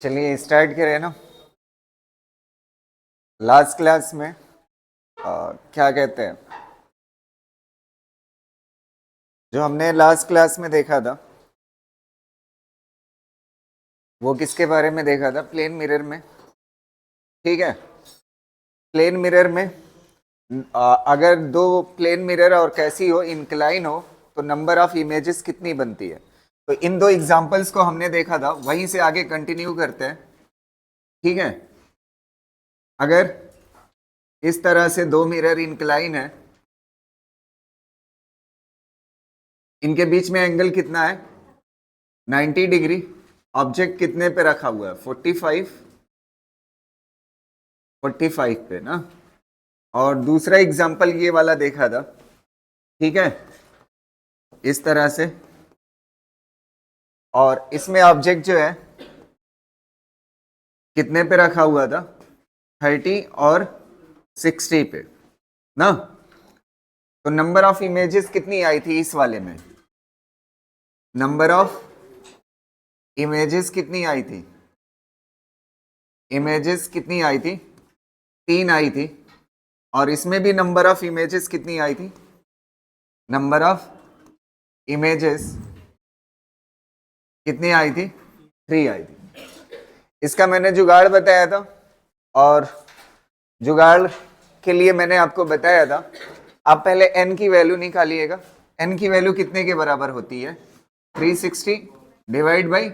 चलिए स्टार्ट करें ना। लास्ट क्लास में क्या कहते हैं, जो हमने लास्ट क्लास में देखा था वो किसके बारे में देखा था? प्लेन मिरर में। ठीक है, प्लेन मिरर में अगर दो प्लेन मिरर और कैसी हो, इंक्लाइन हो, तो नंबर ऑफ इमेजेस कितनी बनती है। तो इन दो एग्जांपल्स को हमने देखा था, वहीं से आगे कंटिन्यू करते हैं। ठीक है, अगर इस तरह से दो मिरर इंक्लाइन है, इनके बीच में एंगल कितना है? 90 डिग्री। ऑब्जेक्ट कितने पे रखा हुआ है? 45 पे ना। और दूसरा एग्जांपल ये वाला देखा था, ठीक है, इस तरह से। और इसमें ऑब्जेक्ट जो है कितने पे रखा हुआ था? 30 और 60 पे ना। तो नंबर ऑफ इमेजेस कितनी आई थी इस वाले में? नंबर ऑफ इमेजेस कितनी आई थी? इमेजेस कितनी आई थी? 3 आई थी। और इसमें भी नंबर ऑफ इमेजेस कितनी आई थी? नंबर ऑफ इमेजेस कितनी आई थी? 3 आई थी। इसका मैंने जुगाड़ बताया था, और जुगाड़ के लिए मैंने आपको बताया था, आप पहले n की वैल्यू निकालिएगा। n की वैल्यू कितने के बराबर होती है? 360 डिवाइड बाई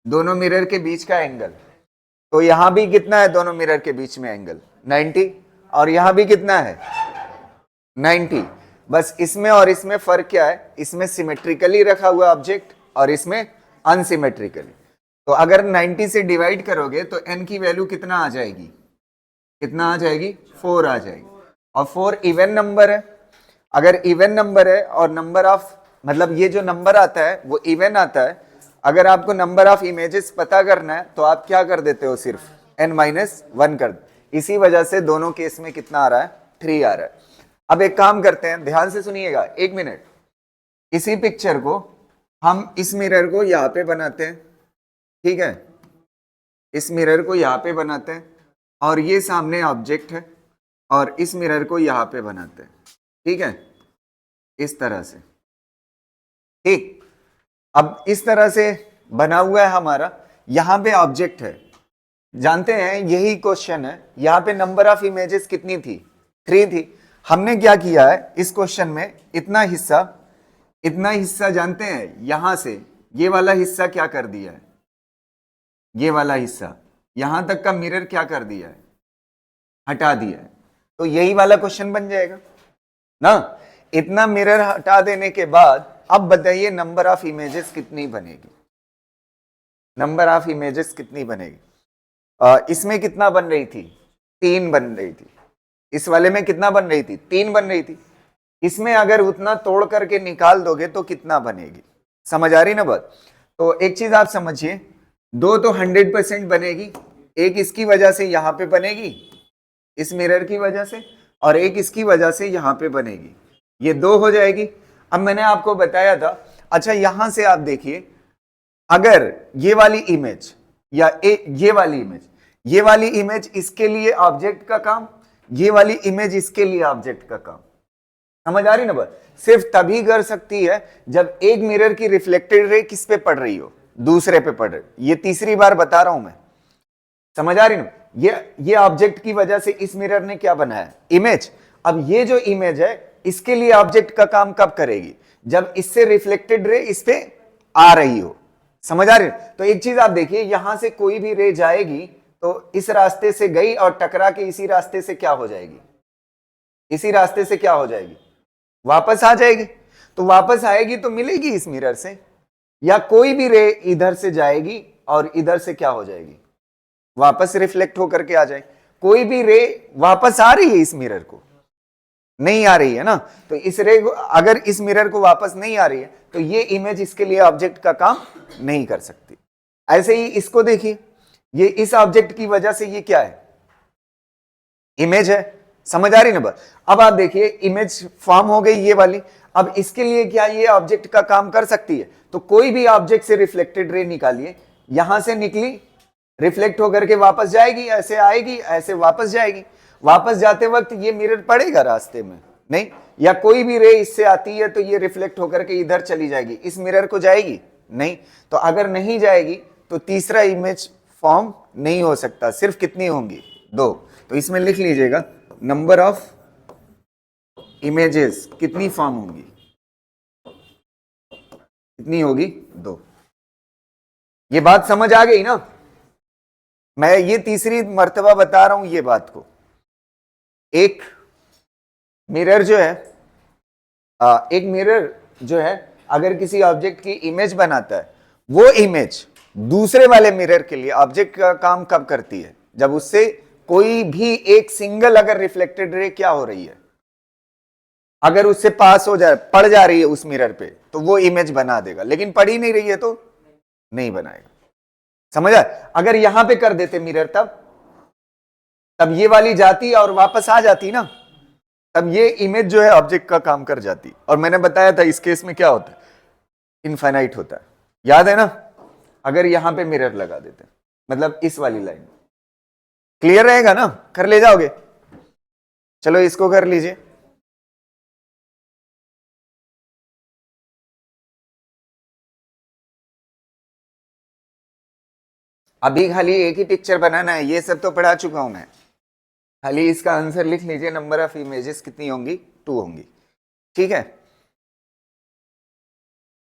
दोनों मिरर के बीच का एंगल। तो यहां भी कितना है दोनों मिरर के बीच में एंगल? 90। और यहां भी कितना है? 90। बस इसमें और इसमें फर्क क्या है? इसमें सिमेट्रिकली रखा हुआ ऑब्जेक्ट और इसमें अनसिमेट्रिकली। तो अगर 90 से डिवाइड करोगे तो n की वैल्यू कितना आ जाएगी? कितना आ जाएगी? 4 आ जाएगी। और 4 इवन नंबर है। अगर इवन नंबर है और नंबर ऑफ, मतलब ये जो नंबर आता है वो इवन आता है, अगर आपको नंबर ऑफ इमेजेस पता करना है तो आप क्या कर देते हो? सिर्फ n-1 कर दो। इसी वजह से दोनों केस में कितना आ रहा है? 3 आ रहा है। अब एक काम करते हैं, ध्यान से सुनिएगा, 1 मिनट। इसी पिक्चर को हम इस मिरर को यहां पे बनाते हैं, ठीक है, इस मिरर को यहां पे बनाते हैं, और ये सामने ऑब्जेक्ट है, और इस मिरर को यहां पे बनाते हैं, ठीक है, इस तरह से। ठीक, अब इस तरह से बना हुआ है हमारा, यहां पे ऑब्जेक्ट है। जानते हैं यही क्वेश्चन है, यहां पे नंबर ऑफ इमेजेस कितनी थी? 3 थी। हमने क्या किया है इस क्वेश्चन में, इतना हिस्सा जानते हैं, यहां से ये वाला हिस्सा क्या कर दिया है? ये वाला हिस्सा यहां तक का मिरर क्या कर दिया है? हटा दिया है। तो यही वाला क्वेश्चन बन जाएगा ना। इतना मिरर हटा देने के बाद अब बताइए नंबर ऑफ इमेजेस कितनी बनेगी? नंबर ऑफ इमेजेस कितनी बनेगी? इसमें कितना बन रही थी? 3 बन रही थी। इस वाले में कितना बन रही थी? 3 बन रही थी। इसमें अगर उतना तोड़ करके निकाल दोगे तो कितना बनेगी? समझ आ रही ना बात? तो एक चीज आप समझिए, 2 तो 100% बनेगी। एक इसकी वजह से यहां पे बनेगी, इस मिरर की वजह से, और एक इसकी वजह से यहां पे बनेगी। ये 2 हो जाएगी। अब मैंने आपको बताया था, अच्छा यहां से आप देखिए, अगर ये वाली इमेज या ये वाली इमेज इसके लिए ऑब्जेक्ट का काम, ये वाली इमेज इसके लिए ऑब्जेक्ट का काम। समझ आ रही ना बात? सिर्फ तभी कर सकती है जब एक मिरर की रिफ्लेक्टेड रे किस पे पड़ रही हो? दूसरे पे पड़ रही। ये तीसरी बार बता रहा हूं मैं। समझ आ रही ना? ये ऑब्जेक्ट की वजह से इस मिरर ने क्या बनाया? इमेज। अब ये जो इमेज है इसके लिए ऑब्जेक्ट का काम कब करेगी? जब इससे रिफ्लेक्टेड रे इस पे आ रही हो। समझ आ रही? तो एक चीज आप देखिए, यहां से कोई भी रे जाएगी तो इस रास्ते से गई और टकरा के इसी रास्ते से क्या हो जाएगी? इसी रास्ते से क्या हो जाएगी? वापस आ जाएगी। तो वापस आएगी तो मिलेगी इस मिरर से, या कोई भी रे इधर से जाएगी और इधर से क्या हो जाएगी? वापस रिफ्लेक्ट होकर के आ जाए। कोई भी रे वापस आ रही है इस मिरर को? नहीं आ रही है ना। तो इस रे को, अगर इस मिरर को वापस नहीं आ रही है तो ये इमेज इसके लिए ऑब्जेक्ट का काम नहीं कर सकती। ऐसे ही इसको देखिए, ये इस ऑब्जेक्ट की वजह से ये क्या है? इमेज है। समझ आ रही ना बात? अब आप देखिए, इमेज फॉर्म हो गई ये वाली। अब इसके लिए क्या ये ऑब्जेक्ट का काम कर सकती है? तो कोई भी ऑब्जेक्ट से रिफ्लेक्टेड रे निकालिए, यहां से निकली रिफ्लेक्ट होकर के वापस जाएगी, ऐसे आएगी, ऐसे वापस जाएगी। वापस जाते वक्त ये मिरर पड़ेगा रास्ते में? नहीं। या कोई भी रे इससे आती है तो ये रिफ्लेक्ट होकर के इधर चली जाएगी, इस मिरर को जाएगी? नहीं। तो अगर नहीं जाएगी तो तीसरा इमेज फॉर्म नहीं हो सकता। सिर्फ कितनी होंगी? 2। तो इसमें लिख लीजिएगा नंबर ऑफ इमेजेस कितनी फॉर्म होंगी? कितनी होगी? 2। ये बात समझ आ गई ना? मैं ये तीसरी मर्तबा बता रहा हूं ये बात को। एक मिरर जो है एक मिरर जो है अगर किसी ऑब्जेक्ट की इमेज बनाता है, वो इमेज दूसरे वाले मिरर के लिए ऑब्जेक्ट का काम कब करती है? जब उससे कोई भी एक सिंगल अगर रिफ्लेक्टेड रे क्या हो रही है, अगर उससे पास हो जाए, पड़ जा रही है उस मिरर पे, तो वो इमेज बना देगा। लेकिन पड़ ही नहीं रही है तो नहीं बनाएगा। समझ आए? अगर यहां पे कर देते मिरर, तब ये वाली जाती और वापस आ जाती ना, तब ये इमेज जो है ऑब्जेक्ट का काम कर जाती। और मैंने बताया था इस केस में क्या होता है, इनफाइनाइट होता है। याद है ना? अगर यहां पे मिरर लगा देते, मतलब इस वाली लाइन, क्लियर रहेगा ना? कर ले जाओगे? चलो इसको कर लीजिए। अभी खाली एक ही पिक्चर बनाना है, ये सब तो पढ़ा चुका हूं मैं। खाली इसका आंसर लिख लीजिए, नंबर ऑफ इमेजेस कितनी होंगी? 2 होंगी। ठीक है?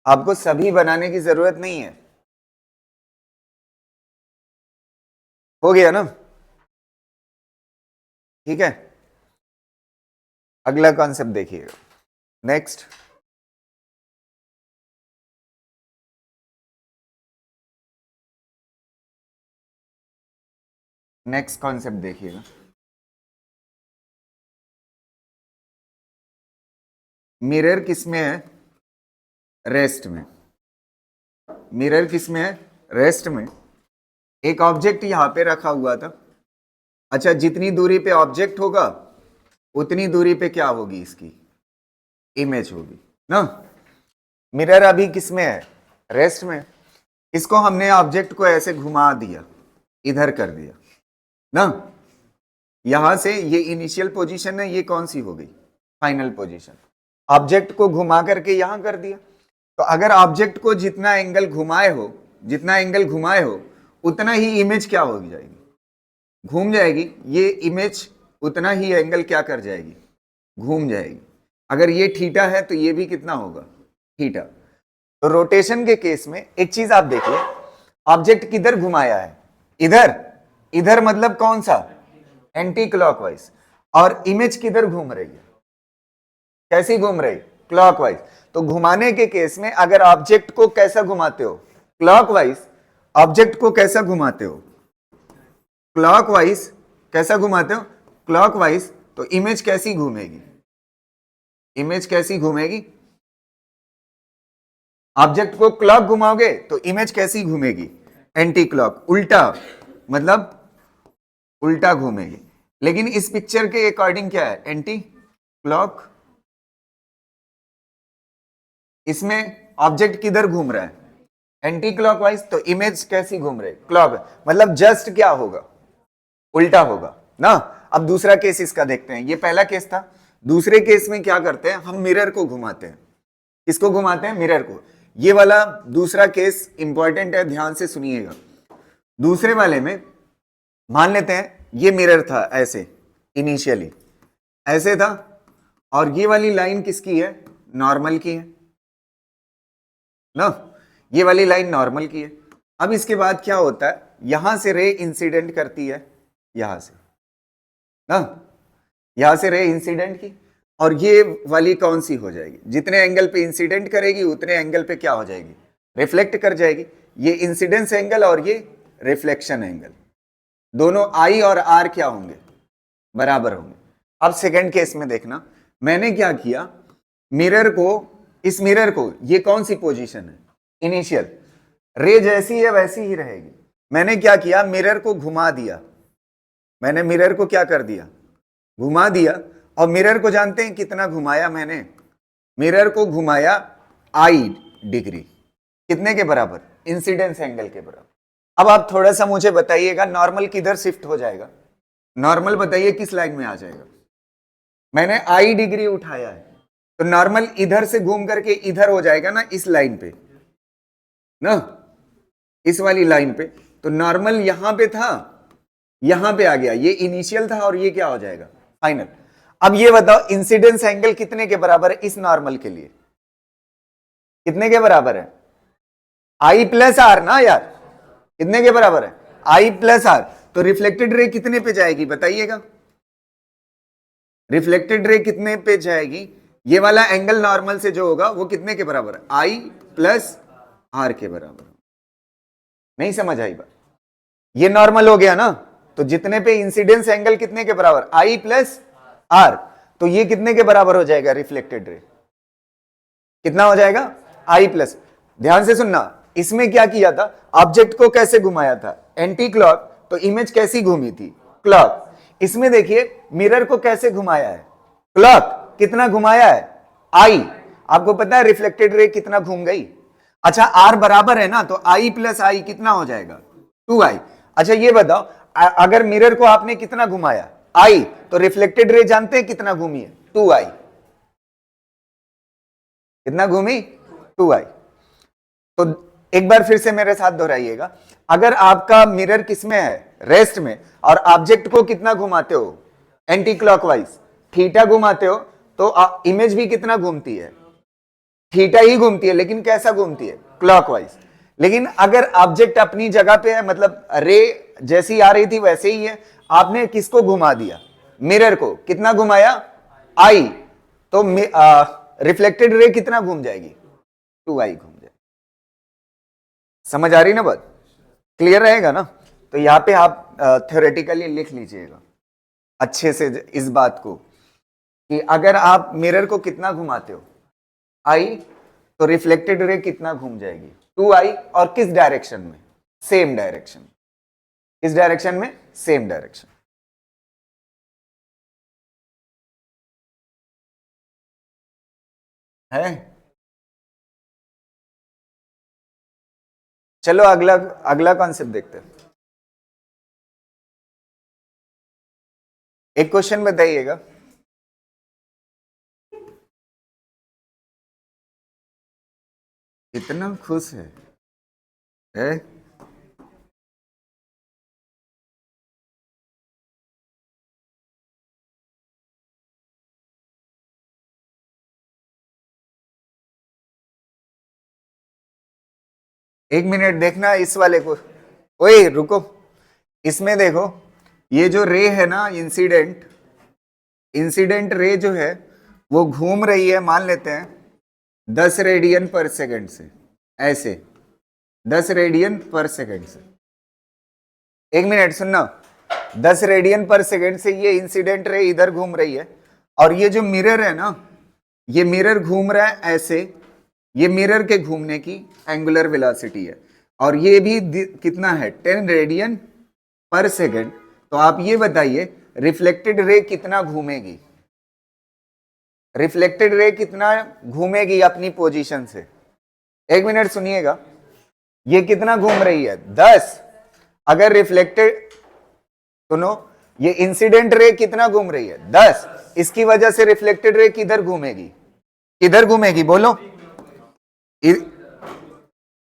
आपको सभी बनाने की जरूरत नहीं है। हो गया ना? ठीक है, अगला कॉन्सेप्ट देखिएगा। नेक्स्ट, नेक्स्ट कॉन्सेप्ट देखिएगा। मिरर किसमें है? रेस्ट में। मिरर किसमें है? रेस्ट में। एक ऑब्जेक्ट यहां पे रखा हुआ था। अच्छा, जितनी दूरी पे ऑब्जेक्ट होगा उतनी दूरी पे क्या होगी? इसकी इमेज होगी ना। मिरर अभी किसमें है? रेस्ट में। इसको हमने ऑब्जेक्ट को ऐसे घुमा दिया, इधर कर दिया ना। यहां से ये इनिशियल पोजीशन है, ये कौन सी हो गई? Final position. ऑब्जेक्ट को घुमा करके यहां कर दिया। तो अगर ऑब्जेक्ट को जितना एंगल घुमाए हो, जितना एंगल घुमाए हो, उतना ही इमेज क्या हो जाएगी? घूम जाएगी। ये इमेज उतना ही एंगल क्या कर जाएगी? घूम जाएगी। अगर ये थीटा है तो ये भी कितना होगा? थीटा। तो रोटेशन के केस में एक चीज आप देखिए, ऑब्जेक्ट किधर घुमाया है? इधर। इधर मतलब कौन सा? Anti clockwise. और इमेज किधर घूम रही है? कैसी घूम रही? क्लॉकवाइज। तो घुमाने के केस में अगर ऑब्जेक्ट को कैसा घुमाते हो? क्लॉकवाइज। ऑब्जेक्ट को कैसा घुमाते हो? क्लॉकवाइज। कैसा घुमाते हो? क्लॉकवाइज। तो इमेज कैसी घूमेगी? इमेज कैसी घूमेगी? ऑब्जेक्ट को क्लॉक घुमाओगे तो इमेज कैसी घूमेगी? एंटी क्लॉक, उल्टा, मतलब उल्टा घूमेगी। लेकिन इस पिक्चर के अकॉर्डिंग क्या है? Anti clock. इसमें ऑब्जेक्ट किधर घूम रहा है? Anti clockwise. तो इमेज कैसी घूम रही? क्लॉक। मतलब जस्ट क्या होगा? उल्टा होगा ना। अब दूसरा केस इसका देखते हैं। ये पहला केस था। दूसरे केस में क्या करते हैं? हम मिरर को घुमाते हैं। किसको घुमाते हैं? मिरर को। ये वाला दूसरा केस इंपॉर्टेंट है, ध्यान से सुनिएगा। दूसरे वाले में मान लेते हैं ये मिरर था ऐसे, इनिशियली ऐसे था, और ये वाली लाइन किसकी है? नॉर्मल की है ना। ये वाली लाइन नॉर्मल की है। अब इसके बाद क्या होता है? यहां से रे इंसिडेंट करती है, यहां से ना, यहां से रे इंसिडेंट की, और ये वाली कौन सी हो जाएगी? जितने एंगल पे इंसिडेंट करेगी उतने एंगल पे क्या हो जाएगी? रिफ्लेक्ट कर जाएगी। ये इंसिडेंस एंगल और ये रिफ्लेक्शन एंगल, दोनों आई और आर क्या होंगे? बराबर होंगे। अब सेकंड केस में देखना, मैंने क्या किया? मिरर को, इस मिरर को, ये कौन सी पोजीशन है? इनिशियल। रे जैसी है वैसी ही रहेगी। मैंने क्या किया? मिरर को घुमा दिया। मैंने मिरर को क्या कर दिया? घुमा दिया। और मिरर को जानते हैं कितना घुमाया मैंने? मिरर को घुमाया आई डिग्री। कितने के बराबर? इंसिडेंस एंगल के बराबर। अब आप थोड़ा सा मुझे बताइएगा नॉर्मल किधर शिफ्ट हो जाएगा, नॉर्मल बताइए किस लाइन में आ जाएगा। मैंने आई डिग्री उठाया है तो नॉर्मल इधर से घूम करके इधर हो जाएगा ना, इस लाइन पे ना, इस वाली लाइन पे। तो नॉर्मल यहां पे था, यहां पे आ गया, ये इनिशियल था और ये क्या हो जाएगा, फाइनल। अब ये बताओ इंसिडेंस एंगल कितने के बराबर है इस नॉर्मल के लिए, कितने के बराबर है, आई प्लस आर ना यार, कितने के बराबर है, आई प्लस आर। तो रिफ्लेक्टेड रे कितने पे जाएगी बताइएगा, रिफ्लेक्टेड रे कितने पे जाएगी, ये वाला एंगल नॉर्मल से जो होगा वो कितने के बराबर है, आई प्लस आर के बराबर। नहीं समझ आई बात, ये नॉर्मल हो गया ना, तो जितने पे इंसिडेंस एंगल कितने के बराबर, आई प्लस आर, तो ये कितने के बराबर हो जाएगा रिफ्लेक्टेड रे, कितना हो जाएगा, आई प्लस। ध्यान से सुनना, इसमें क्या किया था, ऑब्जेक्ट को कैसे घुमाया था, एंटी क्लॉक, तो इमेज कैसी घूमी थी, क्लॉक। इसमें देखिए मिरर को कैसे घुमाया है, क्लॉक, कितना घुमाया है, आई। आपको पता है रिफ्लेक्टेड रे कितना घूम गई, अच्छा आर बराबर है ना, तो आई प्लस आई कितना हो जाएगा, 2i। अच्छा ये बताओ अगर मिरर को आपने कितना घुमाया, आई, तो रिफ्लेक्टेड रे जानते हैं कितना घूमी है, 2i, कितना घूमी, 2i। तो एक बार फिर से मेरे साथ दोहराइएगा, अगर आपका मिरर किसमें है, रेस्ट में, और ऑब्जेक्ट को कितना घुमाते हो, एंटी क्लॉकवाइज, थीटा घुमाते हो, तो इमेज भी कितना घूमती है, थीटा ही घूमती है, लेकिन कैसा घूमती है, क्लॉकवाइज। लेकिन अगर ऑब्जेक्ट अपनी जगह पे है, मतलब रे जैसी आ रही थी वैसे ही है, आपने किसको घुमा दिया, मिरर को, कितना घुमाया, आई, तो रिफ्लेक्टेड रे कितना घूम जाएगी, 2i घूम जाएगी। समझ आ रही ना बात, क्लियर रहेगा ना। तो यहां पे आप थ्योरेटिकली लिख लीजिएगा अच्छे से इस बात को, कि अगर आप मिरर को कितना घुमाते हो, आई, तो रिफ्लेक्टेड रे कितना घूम जाएगी, 2i, और किस डायरेक्शन में, सेम डायरेक्शन, किस डायरेक्शन में, सेम डायरेक्शन। है, चलो अगला, अगला कॉन्सेप्ट देखते हैं। एक क्वेश्चन बताइएगा, इतना खुश है? एक मिनट देखना इस वाले को, ओए रुको, इसमें देखो ये जो रे है ना, इंसिडेंट, इंसिडेंट रे जो है वो घूम रही है, मान लेते हैं 10 रेडियन पर सेकंड से, ऐसे 10 रेडियन पर सेकंड से। एक मिनट सुनना, 10 रेडियन पर सेकंड से ये इंसिडेंट रे इधर घूम रही है, और ये जो मिरर है ना, ये मिरर घूम रहा है ऐसे, ये मिरर के घूमने की एंगुलर वेलोसिटी है, और ये भी कितना है, 10 रेडियन पर सेकंड। तो आप ये बताइए रिफ्लेक्टेड रे कितना घूमेगी, रिफ्लेक्टेड रे कितना घूमेगी अपनी पोजीशन से, एक मिनट सुनिएगा, ये कितना घूम रही है, 10। अगर रिफ्लेक्टेड, सुनो, ये इंसिडेंट रे कितना घूम रही है, 10, इसकी वजह से रिफ्लेक्टेड रे किधर घूमेगी, किधर घूमेगी बोलो,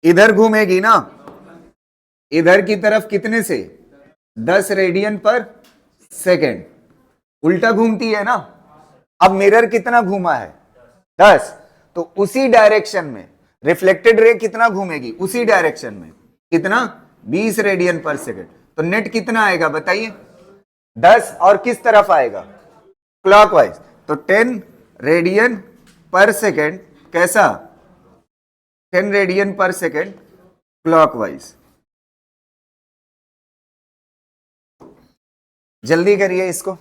इधर घूमेगी ना, इधर की तरफ कितने से, 10 रेडियन पर सेकेंड, उल्टा घूमती है ना। अब मिरर कितना घूमा है, 10, तो उसी डायरेक्शन में रिफ्लेक्टेड रे कितना घूमेगी, उसी डायरेक्शन में, कितना, 20 रेडियन पर सेकेंड। तो नेट कितना आएगा बताइए, 10, और किस तरफ आएगा, क्लॉकवाइज, तो 10 रेडियन पर सेकेंड, कैसा, 10 रेडियन पर सेकेंड क्लॉकवाइज। जल्दी करिए इसको,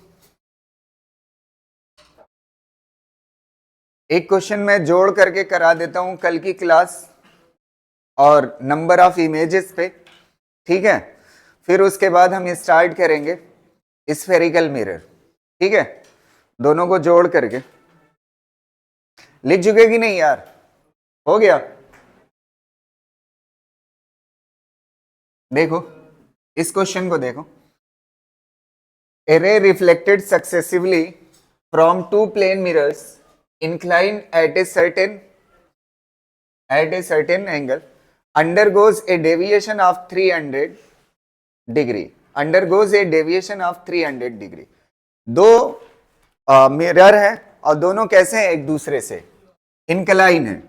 एक क्वेश्चन मैं जोड़ करके करा देता हूं कल की क्लास, और नंबर ऑफ इमेजेस पे, ठीक है, फिर उसके बाद हम स्टार्ट करेंगे स्फेरिकल मिरर, ठीक है, दोनों को जोड़ करके। लिख चुके कि नहीं यार, हो गया। देखो इस क्वेश्चन को देखो, a ray reflected successively from two plane mirrors inclined at a certain angle undergoes a deviation of 300 degree. दो मिरर है और दोनों कैसे हैं एक दूसरे से, इंक्लाइन है,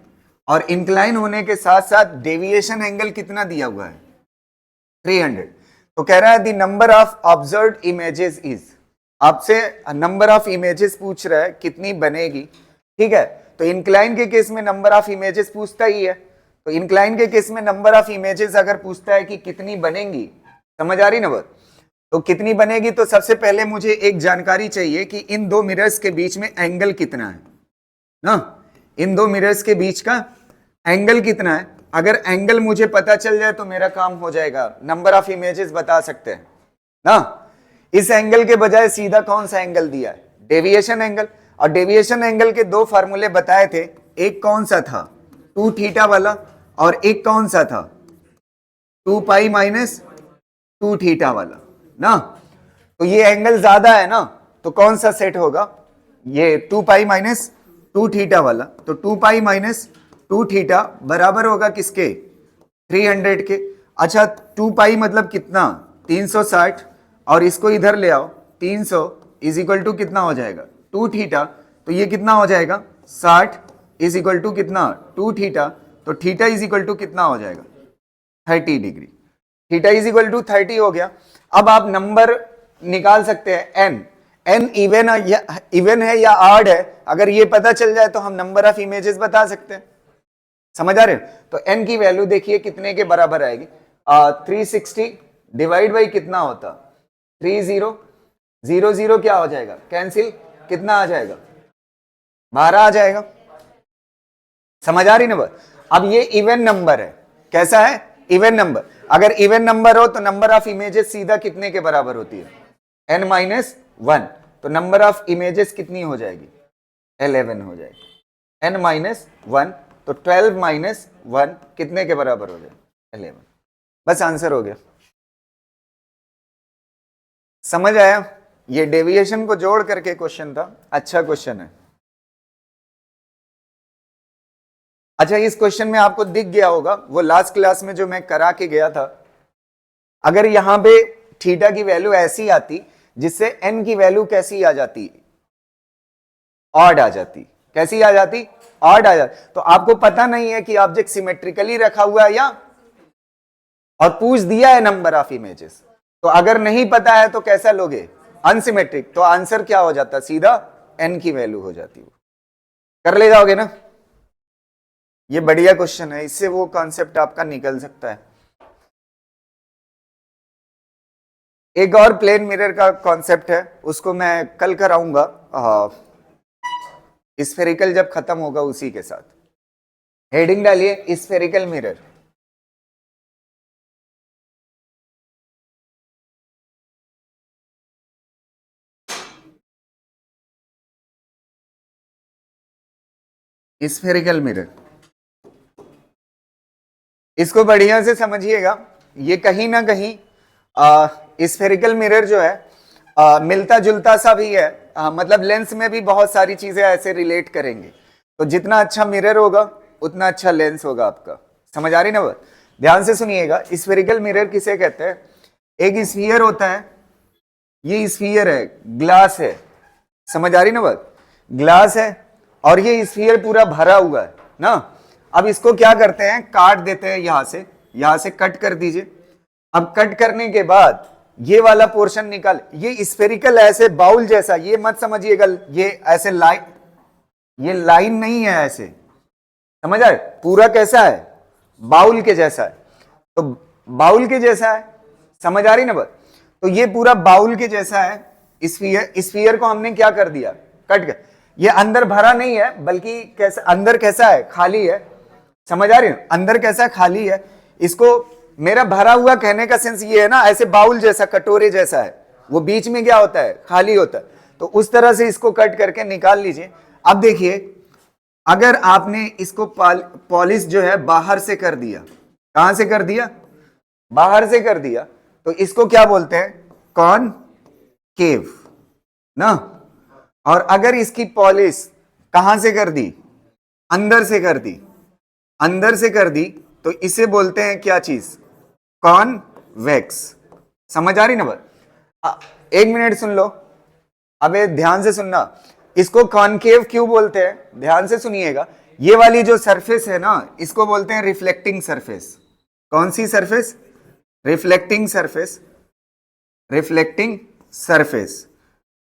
और इंक्लाइन होने के साथ साथ डेविएशन एंगल कितना दिया हुआ है 300. तो कह रहा है the number of observed images is, आपसे नंबर ऑफ इमेजेस पूछ रहा है कितनी बनेगी, ठीक है. तो इंक्लाइन के केस में नंबर ऑफ इमेजेस पूछता ही है, तो इंक्लाइन के केस में नंबर ऑफ इमेजेस अगर पूछता है कि कितनी बनेंगी, समझ आ रही ना बात, तो कितनी बनेगी, तो सबसे पहले मुझे एक जानकारी चाहिए कि इन दो मिरर्स के बीच में एंगल कितना है ना, इन दो मिरर्स के बीच का एंगल कितना है. अगर एंगल मुझे पता चल जाए तो मेरा काम हो जाएगा, नंबर ऑफ इमेजेस बता सकते हैं ना. इस एंगल के बजाय सीधा कौन सा एंगल दिया है, डेविएशन एंगल, और डेविएशन एंगल के दो फार्मूले बताए थे, एक कौन सा था 2 थीटा वाला, और एक कौन सा था 2 पाई माइनस 2 थीटा वाला ना. तो ये एंगल ज्यादा है ना, तो कौन सा सेट होगा, ये 2 पाई माइनस 2 थीटा वाला. तो 2 पाई माइनस 2 थीटा बराबर होगा किसके 300 के. अच्छा 2 पाई मतलब कितना 360, और इसको इधर ले आओ 300 इज इक्वल टू कितना हो जाएगा 2 थीटा, तो ये कितना हो जाएगा 60 इज इक्वल टू कितना 2 थीटा, तो थीटा इज इक्वल टू कितना हो जाएगा 30 degree. Theta is equal to 30 हो गया. अब आप नंबर निकाल सकते हैं एन इवन है या ऑड है, अगर ये पता चल जाए तो हम नंबर ऑफ इमेजेस बता सकते हैं, समझ आ रहे हो. तो एन की वैल्यू देखिए कितने के बराबर आएगी, 360 डिवाइड बाई कितना होता 30 क्या हो जाएगा कैंसिल, कितना आ जाएगा 12 आ जाएगा. समझ आ रही ना बात. अब ये इवन नंबर है, कैसा है इवन नंबर. अगर इवन नंबर हो तो नंबर ऑफ इमेजेस सीधा कितने के बराबर होती है n-1, तो नंबर ऑफ इमेजेस कितनी हो जाएगी 11 हो जाएगी, n-1, तो 12-1 कितने के बराबर हो जाएगा 11. बस आंसर हो गया. समझ आया, ये डेविएशन को जोड़ करके क्वेश्चन था, अच्छा क्वेश्चन है. अच्छा इस क्वेश्चन में आपको दिख गया होगा वो लास्ट क्लास में जो मैं करा के गया था, अगर यहां पे थीटा की वैल्यू ऐसी आती जिससे एन की वैल्यू कैसी आ जाती ऑड आ जाती, कैसी आ जाती ऑड आ जाती. तो आपको पता नहीं है कि ऑब्जेक्ट सिमेट्रिकली रखा हुआ है या, और पूछ दिया है नंबर ऑफ इमेजेस, तो अगर नहीं पता है तो कैसा लोगे अनसिमेट्रिक, तो आंसर क्या हो जाता सीधा एन की वैल्यू हो जाती. वो कर ले जाओगे ना, ये बढ़िया क्वेश्चन है, इससे वो कॉन्सेप्ट आपका निकल सकता है. एक और प्लेन मिरर का कॉन्सेप्ट है, उसको मैं कल कराऊंगा, स्फेरिकल जब खत्म होगा उसी के साथ. हेडिंग डालिए स्फेरिकल मिरर. स्फेरिकल मिरर, इसको बढ़िया से समझिएगा. ये कहीं ना कहीं स्फेरिकल मिरर जो है मिलता जुलता सा भी है, मतलब लेंस में भी बहुत सारी चीजें ऐसे रिलेट करेंगे. तो जितना अच्छा मिरर होगा उतना अच्छा लेंस होगा आपका. समझ आ रही ना बात, ध्यान से सुनिएगा. स्फेरिकल मिरर किसे कहते हैं, एक स्फीयर होता है, ये स्फीयर है, ग्लास है, समझ आ रही ना बात, ग्लास है, और ये स्फीयर पूरा भरा हुआ है ना. अब इसको क्या करते हैं काट देते हैं, यहां से कट कर दीजिए. अब कट करने के बाद ये वाला पोर्शन निकाल, ये स्फेरिकल ऐसे बाउल जैसा, ये मत समझिएगा ये ऐसे लाइन, ये लाइन नहीं है ऐसे, समझ आए, पूरा कैसा है बाउल के जैसा है. तो बाउल के जैसा है, समझ आ रही ना बात. तो ये पूरा बाउल के जैसा है स्फीयर को हमने क्या कर दिया कट कर. ये अंदर भरा नहीं है बल्कि कैसा अंदर कैसा है खाली है, समझ आ रही है, अंदर कैसा खाली है. इसको मेरा भरा हुआ कहने का सेंस ये है ना, ऐसे बाउल जैसा कटोरे जैसा है, वो बीच में क्या होता है खाली होता है. तो उस तरह से इसको कट करके निकाल लीजिए. अब देखिए अगर आपने इसको पॉलिश जो है बाहर से कर दिया, कहां से कर दिया बाहर से कर दिया तो इसको क्या बोलते हैं, कॉनकेव ना। और अगर इसकी पॉलिश कहां से कर दी, अंदर से कर दी, अंदर से कर दी तो इसे बोलते हैं क्या चीज, कॉन्वेक्स। समझ आ रही ना बात? एक मिनट सुन लो, अबे ध्यान से सुनना, इसको कॉनकेव क्यों बोलते हैं, ध्यान से सुनिएगा। ये वाली जो सरफेस है ना, इसको बोलते हैं रिफ्लेक्टिंग सरफेस। कौन सी surface, reflecting surface, reflecting surface.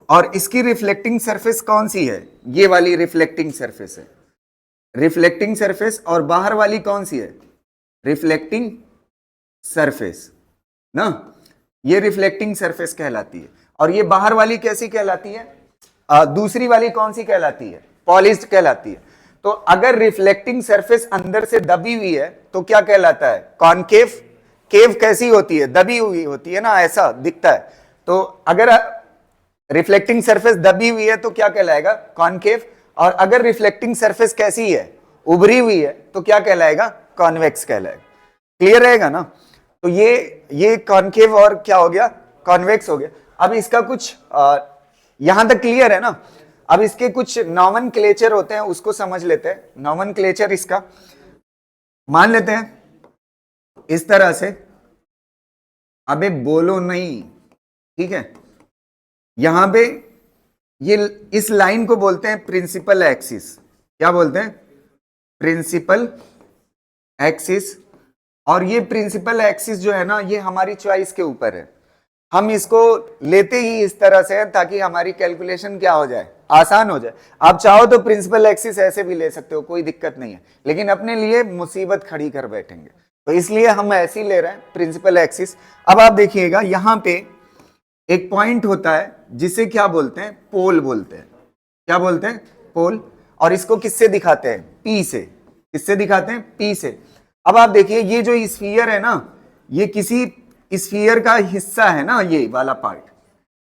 और इसकी रिफ्लेक्टिंग सरफेस कौन सी है, ये वाली रिफ्लेक्टिंग सरफेस है, रिफ्लेक्टिंग सरफेस। और बाहर वाली कौन सी है, रिफ्लेक्टिंग सरफेस ना, ये रिफ्लेक्टिंग सरफेस कहलाती है। और ये बाहर वाली कैसी कहलाती है, दूसरी वाली कौन सी कहलाती है, पॉलिश्ड कहलाती है। तो अगर रिफ्लेक्टिंग सरफेस अंदर से दबी हुई है तो क्या कहलाता है, कॉनकेव। केव कैसी होती है, दबी हुई होती है ना, ऐसा दिखता है। तो अगर रिफ्लेक्टिंग सरफेस दबी हुई है तो क्या कहलाएगा, कॉनकेव। और अगर रिफ्लेक्टिंग सरफेस कैसी है, उभरी हुई है, तो क्या कहलाएगा, कॉन्वेक्स कहलाएगा। क्लियर रहेगा ना? तो ये कॉनकेव और क्या हो गया, कॉन्वेक्स हो गया। अब इसका कुछ यहां तक क्लियर है ना? अब इसके कुछ नॉमेनक्लेचर होते हैं, उसको समझ लेते हैं। नॉमेनक्लेचर इसका मान लेते हैं इस तरह से, अबे बोलो नहीं, ठीक है। यहां पे ये इस लाइन को बोलते हैं प्रिंसिपल एक्सिस। क्या बोलते हैं, प्रिंसिपल एक्सिस। और ये प्रिंसिपल एक्सिस जो है ना, ये हमारी चॉइस के ऊपर है। हम इसको लेते ही इस तरह से ताकि हमारी कैलकुलेशन क्या हो जाए, आसान हो जाए। आप चाहो तो प्रिंसिपल एक्सिस ऐसे भी ले सकते हो, कोई दिक्कत नहीं है, लेकिन अपने लिए मुसीबत खड़ी कर बैठेंगे, तो इसलिए हम ऐसे ही ले रहे हैं प्रिंसिपल एक्सिस। अब आप देखिएगा यहां पे एक पॉइंट होता है जिसे क्या बोलते हैं, पोल बोलते हैं। क्या बोलते हैं, पोल। और इसको किससे दिखाते हैं, पी से। किससे दिखाते हैं, पी से। अब आप देखिए ये जो स्फीयर है ना, ये किसी स्फीयर का हिस्सा है ना, ये वाला पार्ट।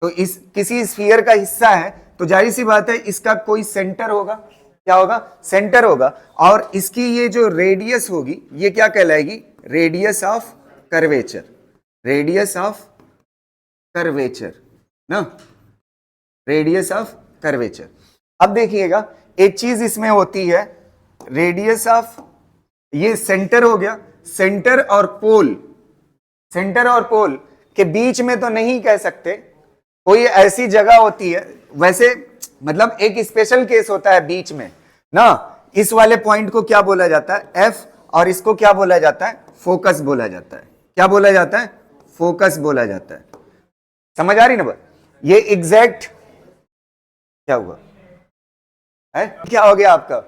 तो इस किसी स्फीयर का हिस्सा है, तो जाहिर सी बात है इसका कोई सेंटर होगा। क्या होगा, सेंटर होगा। और इसकी ये जो रेडियस होगी, ये क्या कहलाएगी, radius of curvature. Radius of curvature ना, रेडियस ऑफ कर्वेचर। अब देखिएगा एक चीज इसमें होती है, रेडियस ऑफ, ये सेंटर हो गया। सेंटर और पोल, सेंटर और पोल के बीच में तो नहीं कह सकते, कोई ऐसी जगह होती है, वैसे मतलब एक स्पेशल केस होता है बीच में ना। इस वाले पॉइंट को क्या बोला जाता है, एफ। और इसको क्या बोला जाता है, फोकस बोला जाता है। क्या बोला जाता है, फोकस बोला जाता है। समझ आ रही ना बात? ये एग्जैक्ट क्या हुआ है, क्या हो गया आपका,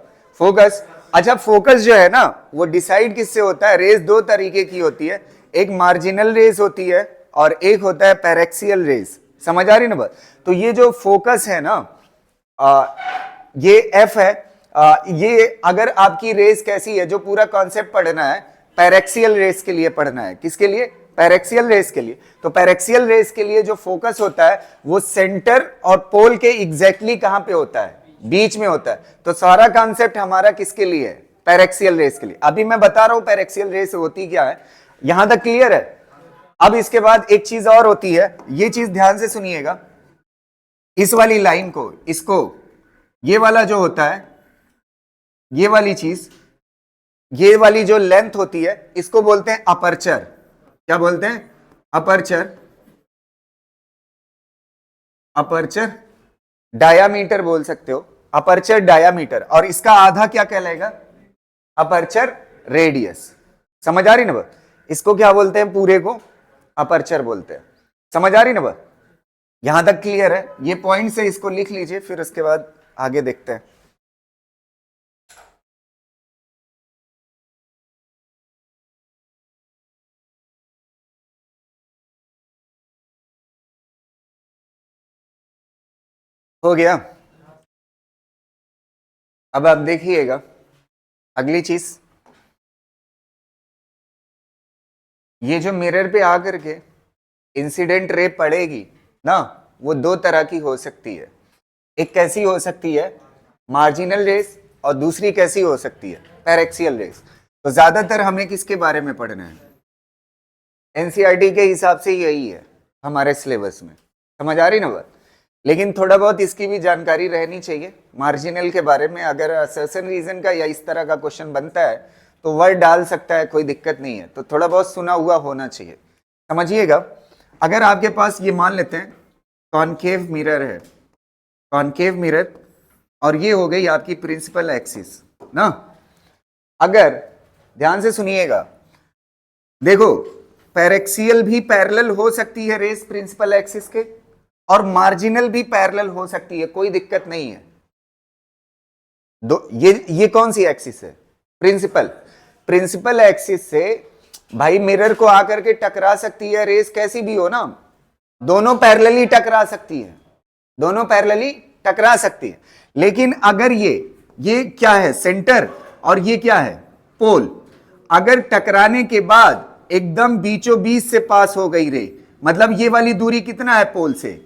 फोकस। अच्छा, फोकस जो है ना, वो डिसाइड किससे होता है, रेस दो तरीके की होती है, एक मार्जिनल रेस होती है और एक होता है पैरेक्सियल रेस। समझ आ रही ना बात? तो ये जो फोकस है ना, ये एफ है। ये अगर आपकी रेस कैसी है, जो पूरा कॉन्सेप्ट पढ़ना है पैरेक्सियल रेस के लिए पढ़ना है, किसके लिए, पैरेक्सियल रेस के लिए। तो पैरेक्सियल रेस के लिए जो फोकस होता है वो सेंटर और पोल के एग्जैक्टली कहां पे होता है, बीच में होता है। तो सारा कॉन्सेप्ट हमारा किसके लिए है, पैरेक्सियल रेस के लिए। अभी मैं बता रहा हूं पैरेक्सियल रेस होती क्या है, यहां तक क्लियर है? अब इसके बाद एक चीज और होती है, ये चीज ध्यान से सुनिएगा। इस वाली लाइन को, इसको, ये वाला जो होता है, ये वाली चीज, ये वाली जो लेंथ होती है, इसको बोलते हैं अपर्चर। क्या बोलते हैं, अपर्चर। अपर्चर डायामीटर बोल सकते हो, अपर्चर डायामीटर। और इसका आधा क्या कहलाएगा, अपर्चर रेडियस। समझ आ रही ना बात? इसको क्या बोलते हैं, पूरे को अपर्चर बोलते हैं। समझ आ रही ना बात? यहां तक क्लियर है? ये पॉइंट से इसको लिख लीजिए, फिर उसके बाद आगे देखते हैं। हो गया? अब आप देखिएगा अगली चीज, ये जो मिरर पे आकर के इंसिडेंट रे पड़ेगी ना, वो दो तरह की हो सकती है। एक कैसी हो सकती है, मार्जिनल रेस, और दूसरी कैसी हो सकती है, पैरेक्सियल रेस। तो ज्यादातर हमें किसके बारे में पढ़ना है, एनसीईआरटी के हिसाब से यही है हमारे सिलेबस में, समझ आ रही ना बात। लेकिन थोड़ा बहुत इसकी भी जानकारी रहनी चाहिए मार्जिनल के बारे में। अगर असर्शन रीजन का या इस तरह का क्वेश्चन बनता है तो वर्ड डाल सकता है, कोई दिक्कत नहीं है, तो थोड़ा बहुत सुना हुआ होना चाहिए। समझिएगा, अगर आपके पास ये मान लेते हैं कॉनकेव मिरर है, कॉनकेव मिरर, और ये हो गई आपकी प्रिंसिपल एक्सिस ना। अगर ध्यान से सुनिएगा, देखो पैरेक्सियल भी पैरेलल हो सकती है रेस प्रिंसिपल एक्सिस के, और मार्जिनल भी पैरेलल हो सकती है, कोई दिक्कत नहीं है। ये कौन सी एक्सिस है? प्रिंसिपल। प्रिंसिपल एक्सिस से भाई मिरर को आकर के टकरा सकती है रेस, कैसी भी हो ना, दोनों पैरेलली टकरा सकती है, दोनों पैरेलली टकरा सकती है। लेकिन अगर ये क्या है? सेंटर, और ये क्या है? पोल। अगर टकराने के बाद एकदम बीचों बीच से पास हो गई रे, मतलब ये वाली दूरी कितना है पोल से?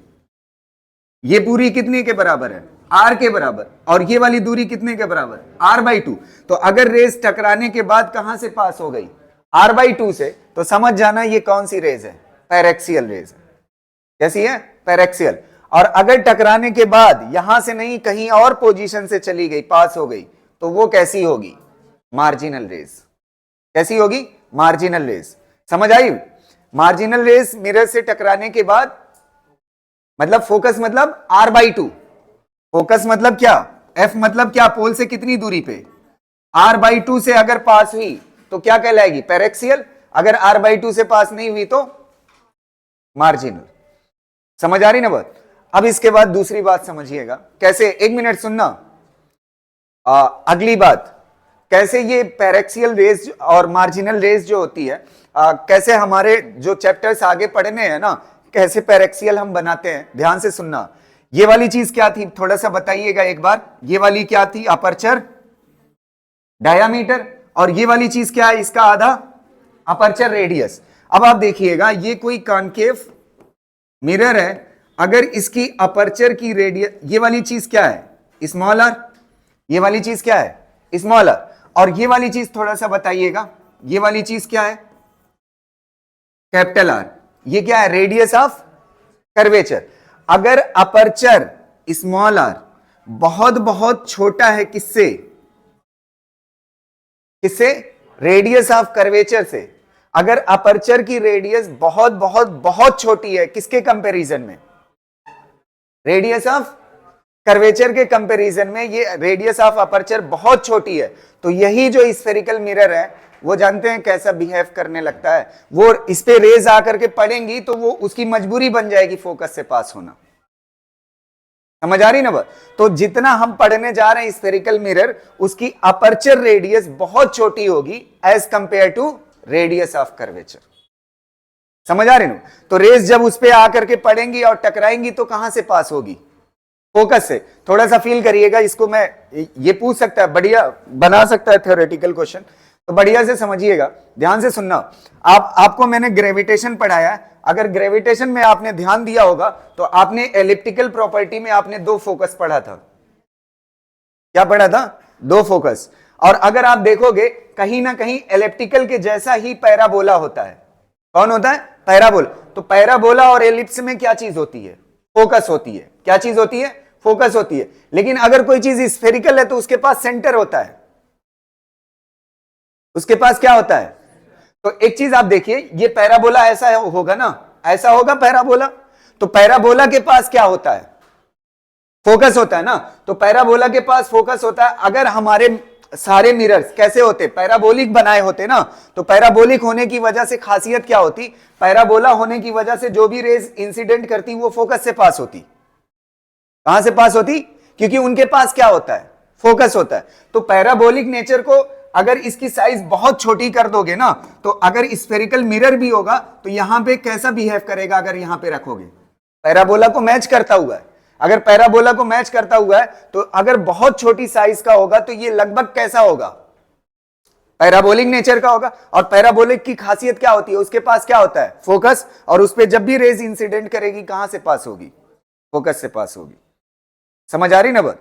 ये पूरी कितने के बराबर है? आर के बराबर। और ये वाली दूरी कितने के बराबर? r/2। तो अगर रेस टकराने के बाद कहां से पास हो गई? r/2 से, तो समझ जाना ये कौन सी रेस है? पैरेक्सियल रेस है। कैसी है? पैरेक्सियल। और अगर टकराने के बाद यहां से नहीं कहीं और पोजीशन से चली गई, पास हो गई, तो वो कैसी होगी? Marginal rays. कैसी होगी? Marginal rays. समझ आई? मार्जिनल रेस मिरर से टकराने के बाद, मतलब फोकस मतलब r/2। फोकस मतलब क्या? f मतलब क्या? पोल से कितनी दूरी पे? r/2 से अगर पास हुई तो क्या कहलाएगी? पैरेक्सियल। अगर r/2 से पास नहीं हुई तो मार्जिनल। समझ आ रही ना बात? अब इसके बाद दूसरी बात समझिएगा कैसे। एक मिनट सुनना। अगली बात, कैसे ये पैरेक्सियल रेस और मार्जिनल रेस जो होती है, कैसे हमारे जो चैप्टर्स आगे पढ़ने हैं ना, कैसे पैरेक्सियल हम बनाते हैं, ध्यान से सुनना। ये वाली चीज क्या थी, थोड़ा सा बताइएगा एक बार। ये वाली क्या थी? Aperture diameter. और ये वाली चीज क्या है? इसका आधा अपर्चर रेडियस। अब आप देखिएगा, ये कोई कॉनकेव मिरर है, अगर इसकी अपर्चर की रेडियस, ये वाली चीज क्या है? Small R. ये वाली चीज क्या है? Small R. और ये वाली चीज थोड़ा सा बताइएगा, ये वाली चीज क्या है? Capital R. ये क्या है? Radius of curvature. अगर अपर्चर स्मॉल आर बहुत बहुत छोटा है, किससे? किससे? रेडियस ऑफ कर्वेचर से। अगर अपर्चर की रेडियस बहुत बहुत बहुत छोटी है, किसके कंपैरिजन में? रेडियस ऑफ कर्वेचर के कंपैरिजन में ये रेडियस ऑफ अपर्चर बहुत छोटी है। तो यही जो स्फेरिकल मिरर है, वो जानते हैं कैसा बिहेव करने लगता है? वो इस पे रेज आकर के पड़ेंगी तो वो उसकी मजबूरी बन जाएगी फोकस से पास होना। समझ आ रही ना बात? तो जितना हम पढ़ने जा रहे हैं स्फेरिकल मिरर, उसकी अपर्चर रेडियस बहुत छोटी होगी as compare to radius of curvature. समझ आ रही ना? तो रेस जब उस पे आकर के पड़ेंगी और टकराएंगी तो कहां से पास होगी? फोकस से। थोड़ा सा फील करिएगा इसको। मैं ये पूछ सकता है, बढ़िया बना सकता है थ्योरेटिकल क्वेश्चन, तो बढ़िया से समझिएगा, ध्यान से सुनना। आपको मैंने ग्रेविटेशन पढ़ाया है। अगर ग्रेविटेशन में आपने ध्यान दिया होगा तो आपने एलिप्टिकल प्रॉपर्टी में आपने दो फोकस पढ़ा था। क्या पढ़ा था? दो फोकस। और अगर आप देखोगे कहीं ना कहीं एलिप्टिकल के जैसा ही पैराबोला होता है। कौन होता है? पैराबोला। तो पैराबोला और एलिप्स में क्या चीज होती है? फोकस होती है। क्या चीज होती है? फोकस होती है। लेकिन अगर कोई चीज स्फेरिकल है तो उसके पास सेंटर होता है। उसके पास क्या होता है? तो एक चीज आप देखिए, ये पैराबोला ऐसा होगा ना, ऐसा होगा पैराबोला। तो पैराबोला के पास क्या होता है? फोकस होता है ना। तो पैराबोला के पास फोकस होता है। अगर हमारे सारे मिरर्स कैसे होते? पैराबोलिक बनाए होते ना। तो पैराबोलिक होने की वजह से खासियत क्या होती? पैराबोला होने की वजह से जो भी रेज इंसिडेंट करती वो फोकस से पास होती। कहां से पास होती? क्योंकि उनके पास क्या होता है? फोकस होता है। तो पैराबोलिक नेचर को अगर इसकी साइज बहुत छोटी कर दोगे ना, तो अगर स्फेरिकल मिरर भी होगा तो यहां पे कैसा बिहेव करेगा? अगर यहां पे रखोगे, पैराबोला को मैच करता हुआ है। अगर पैराबोला को मैच करता हुआ है तो अगर बहुत छोटी साइज का होगा तो ये लगभग कैसा होगा? पैराबोलिक नेचर का होगा। और पैराबोलिक की खासियत क्या होती है? उसके पास क्या होता है? फोकस। और उस पर जब भी रेज इंसिडेंट करेगी कहां से पास होगी? फोकस से पास होगी। समझ आ रही ना बात?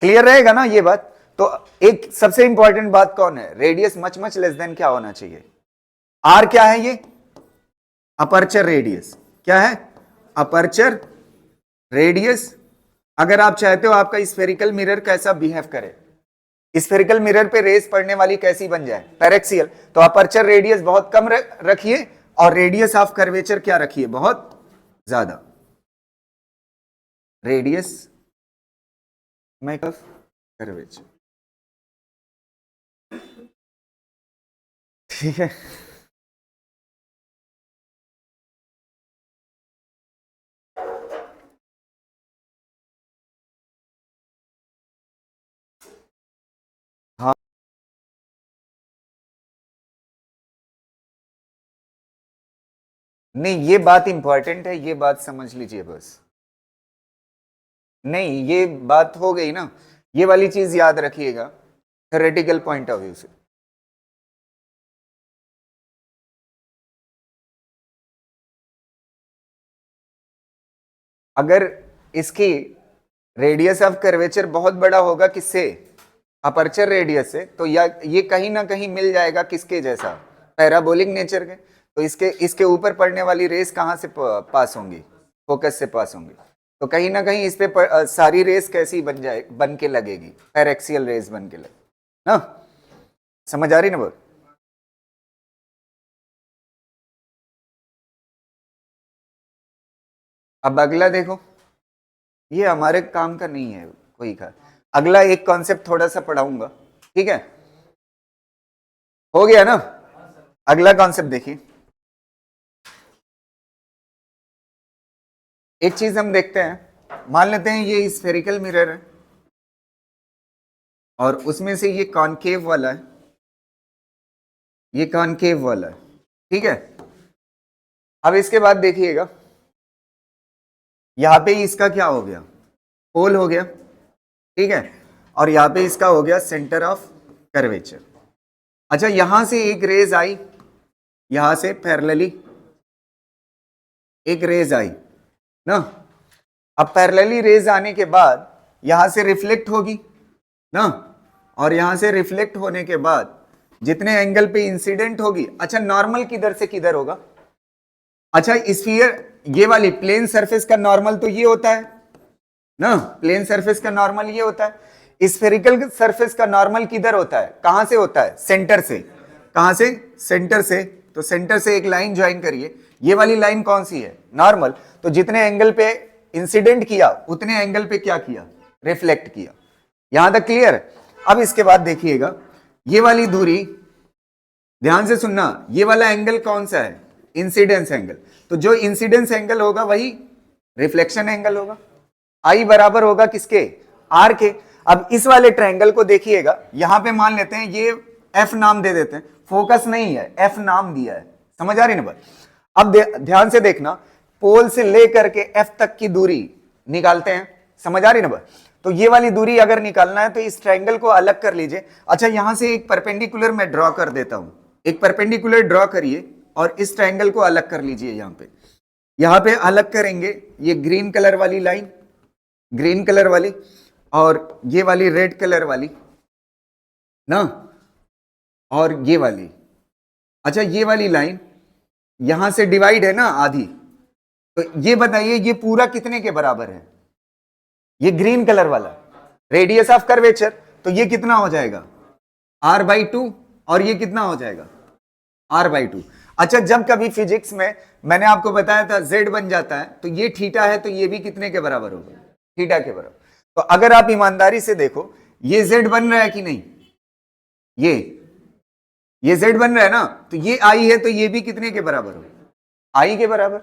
क्लियर रहेगा ना ये बात? तो एक सबसे इंपॉर्टेंट बात कौन है? Radius much much less than क्या होना चाहिए? आर क्या है? ये अपर्चर रेडियस क्या है? Aperture radius. अगर आप चाहते हो आपका स्फेरिकल मिरर कैसा बिहेव करे, स्फेरिकल मिरर पे रेस पड़ने वाली कैसी बन जाए, पैरेक्सियल, तो अपर्चर रेडियस बहुत कम रखिए और रेडियस ऑफ कर्वेचर क्या रखिए, बहुत ज्यादा। रेडियस ऑफ कर्वेचर, ठीक है। हाँ, नहीं ये बात इंपॉर्टेंट है, ये बात समझ लीजिए बस। नहीं ये बात हो गई ना, ये वाली चीज याद रखिएगा थ्योरेटिकल पॉइंट ऑफ व्यू से। अगर इसकी रेडियस ऑफ कर्वेचर बहुत बड़ा होगा किससे, अपर्चर रेडियस से, तो या ये कहीं ना कहीं मिल जाएगा किसके जैसा, पैराबोलिक नेचर के। तो इसके ऊपर पड़ने वाली रेस कहां से पास होंगी, फोकस से पास होंगी। तो कहीं ना कहीं इस पे सारी रेस कैसी बन के लगेगी, पैरेक्सियल रेस बन के लगेगी ना। समझ आ रही ना बात? अब अगला देखो, ये हमारे काम का नहीं है कोई का। अगला एक कॉन्सेप्ट थोड़ा सा पढ़ाऊंगा, ठीक है, हो गया ना। अगला कॉन्सेप्ट देखिए, एक चीज हम देखते हैं, मान लेते हैं ये स्फेरिकल मिरर है और उसमें से ये कॉनकेव वाला है, ये कॉनकेव वाला है, ठीक है। अब इसके बाद देखिएगा, यहां पे इसका क्या हो गया, पोल हो गया, ठीक है, और यहां पे इसका हो गया सेंटर ऑफ कर्वेचर। अच्छा, यहां से एक रेज आई, यहां से पैरेलली एक रेज आई ना। अब पैरेलली रेज आने के बाद यहां से रिफ्लेक्ट होगी ना, और यहां से रिफ्लेक्ट होने के बाद जितने एंगल पे इंसिडेंट होगी, अच्छा नॉर्मल किधर से किधर होगा, अच्छा स्फीयर ये वाली प्लेन सरफेस का नॉर्मल तो ये होता है ना, प्लेन सरफेस का नॉर्मल ये होता है। स्फेरिकल सरफेस का नॉर्मल किधर होता है, कहां से होता है, सेंटर से। कहां से, सेंटर से। तो सेंटर से एक लाइन ज्वाइन करिए, ये वाली लाइन कौन सी है, नॉर्मल। तो जितने एंगल पे इंसिडेंट किया उतने एंगल पे क्या किया, रिफ्लेक्ट किया। यहां तक क्लियर है? अब इसके बाद देखिएगा, ये वाली दूरी, ध्यान से सुनना, ये वाला एंगल कौन सा है, इंसिडेंस एंगल। तो जो इंसिडेंस एंगल होगा वही रिफ्लेक्शन एंगल होगा। आई बराबर होगा किसके, आर के। अब इस वाले ट्रायंगल को देखिएगा, यहां पे मान लेते हैं ये एफ नाम दे देते हैं, फोकस नहीं है, एफ नाम दिया है। समझ आ रही ना बात? अब ध्यान से देखना, पोल से लेकर के एफ तक की दूरी निकालते हैं। समझ आ रही ना बात? तो ये वाली दूरी अगर निकालना है तो इस ट्रायंगल को अलग कर लीजिए। अच्छा, यहां से एक परपेंडिकुलर मैं ड्रॉ कर देता हूं, एक परपेंडिकुलर ड्रॉ करिए और इस ट्रायंगल को अलग कर लीजिए। यहां पे अलग करेंगे, ये ग्रीन कलर वाली लाइन, ग्रीन कलर वाली, और ये वाली रेड कलर वाली ना, और ये वाली। अच्छा, ये वाली लाइन यहां से डिवाइड है ना आधी, तो ये बताइए ये पूरा कितने के बराबर है, ये ग्रीन कलर वाला रेडियस ऑफ कर्वेचर, तो ये कितना हो जाएगा, r/2, और ये कितना हो जाएगा, r/2। अच्छा, जब कभी फिजिक्स में मैंने आपको बताया था z बन जाता है, तो ये थीटा है, तो ये भी कितने के बराबर होगा, थीटा के बराबर। तो अगर आप ईमानदारी से देखो, ये z बन रहा है कि नहीं, ये z बन रहा है ना, तो ये i है, तो ये भी कितने के बराबर होगा, i के बराबर।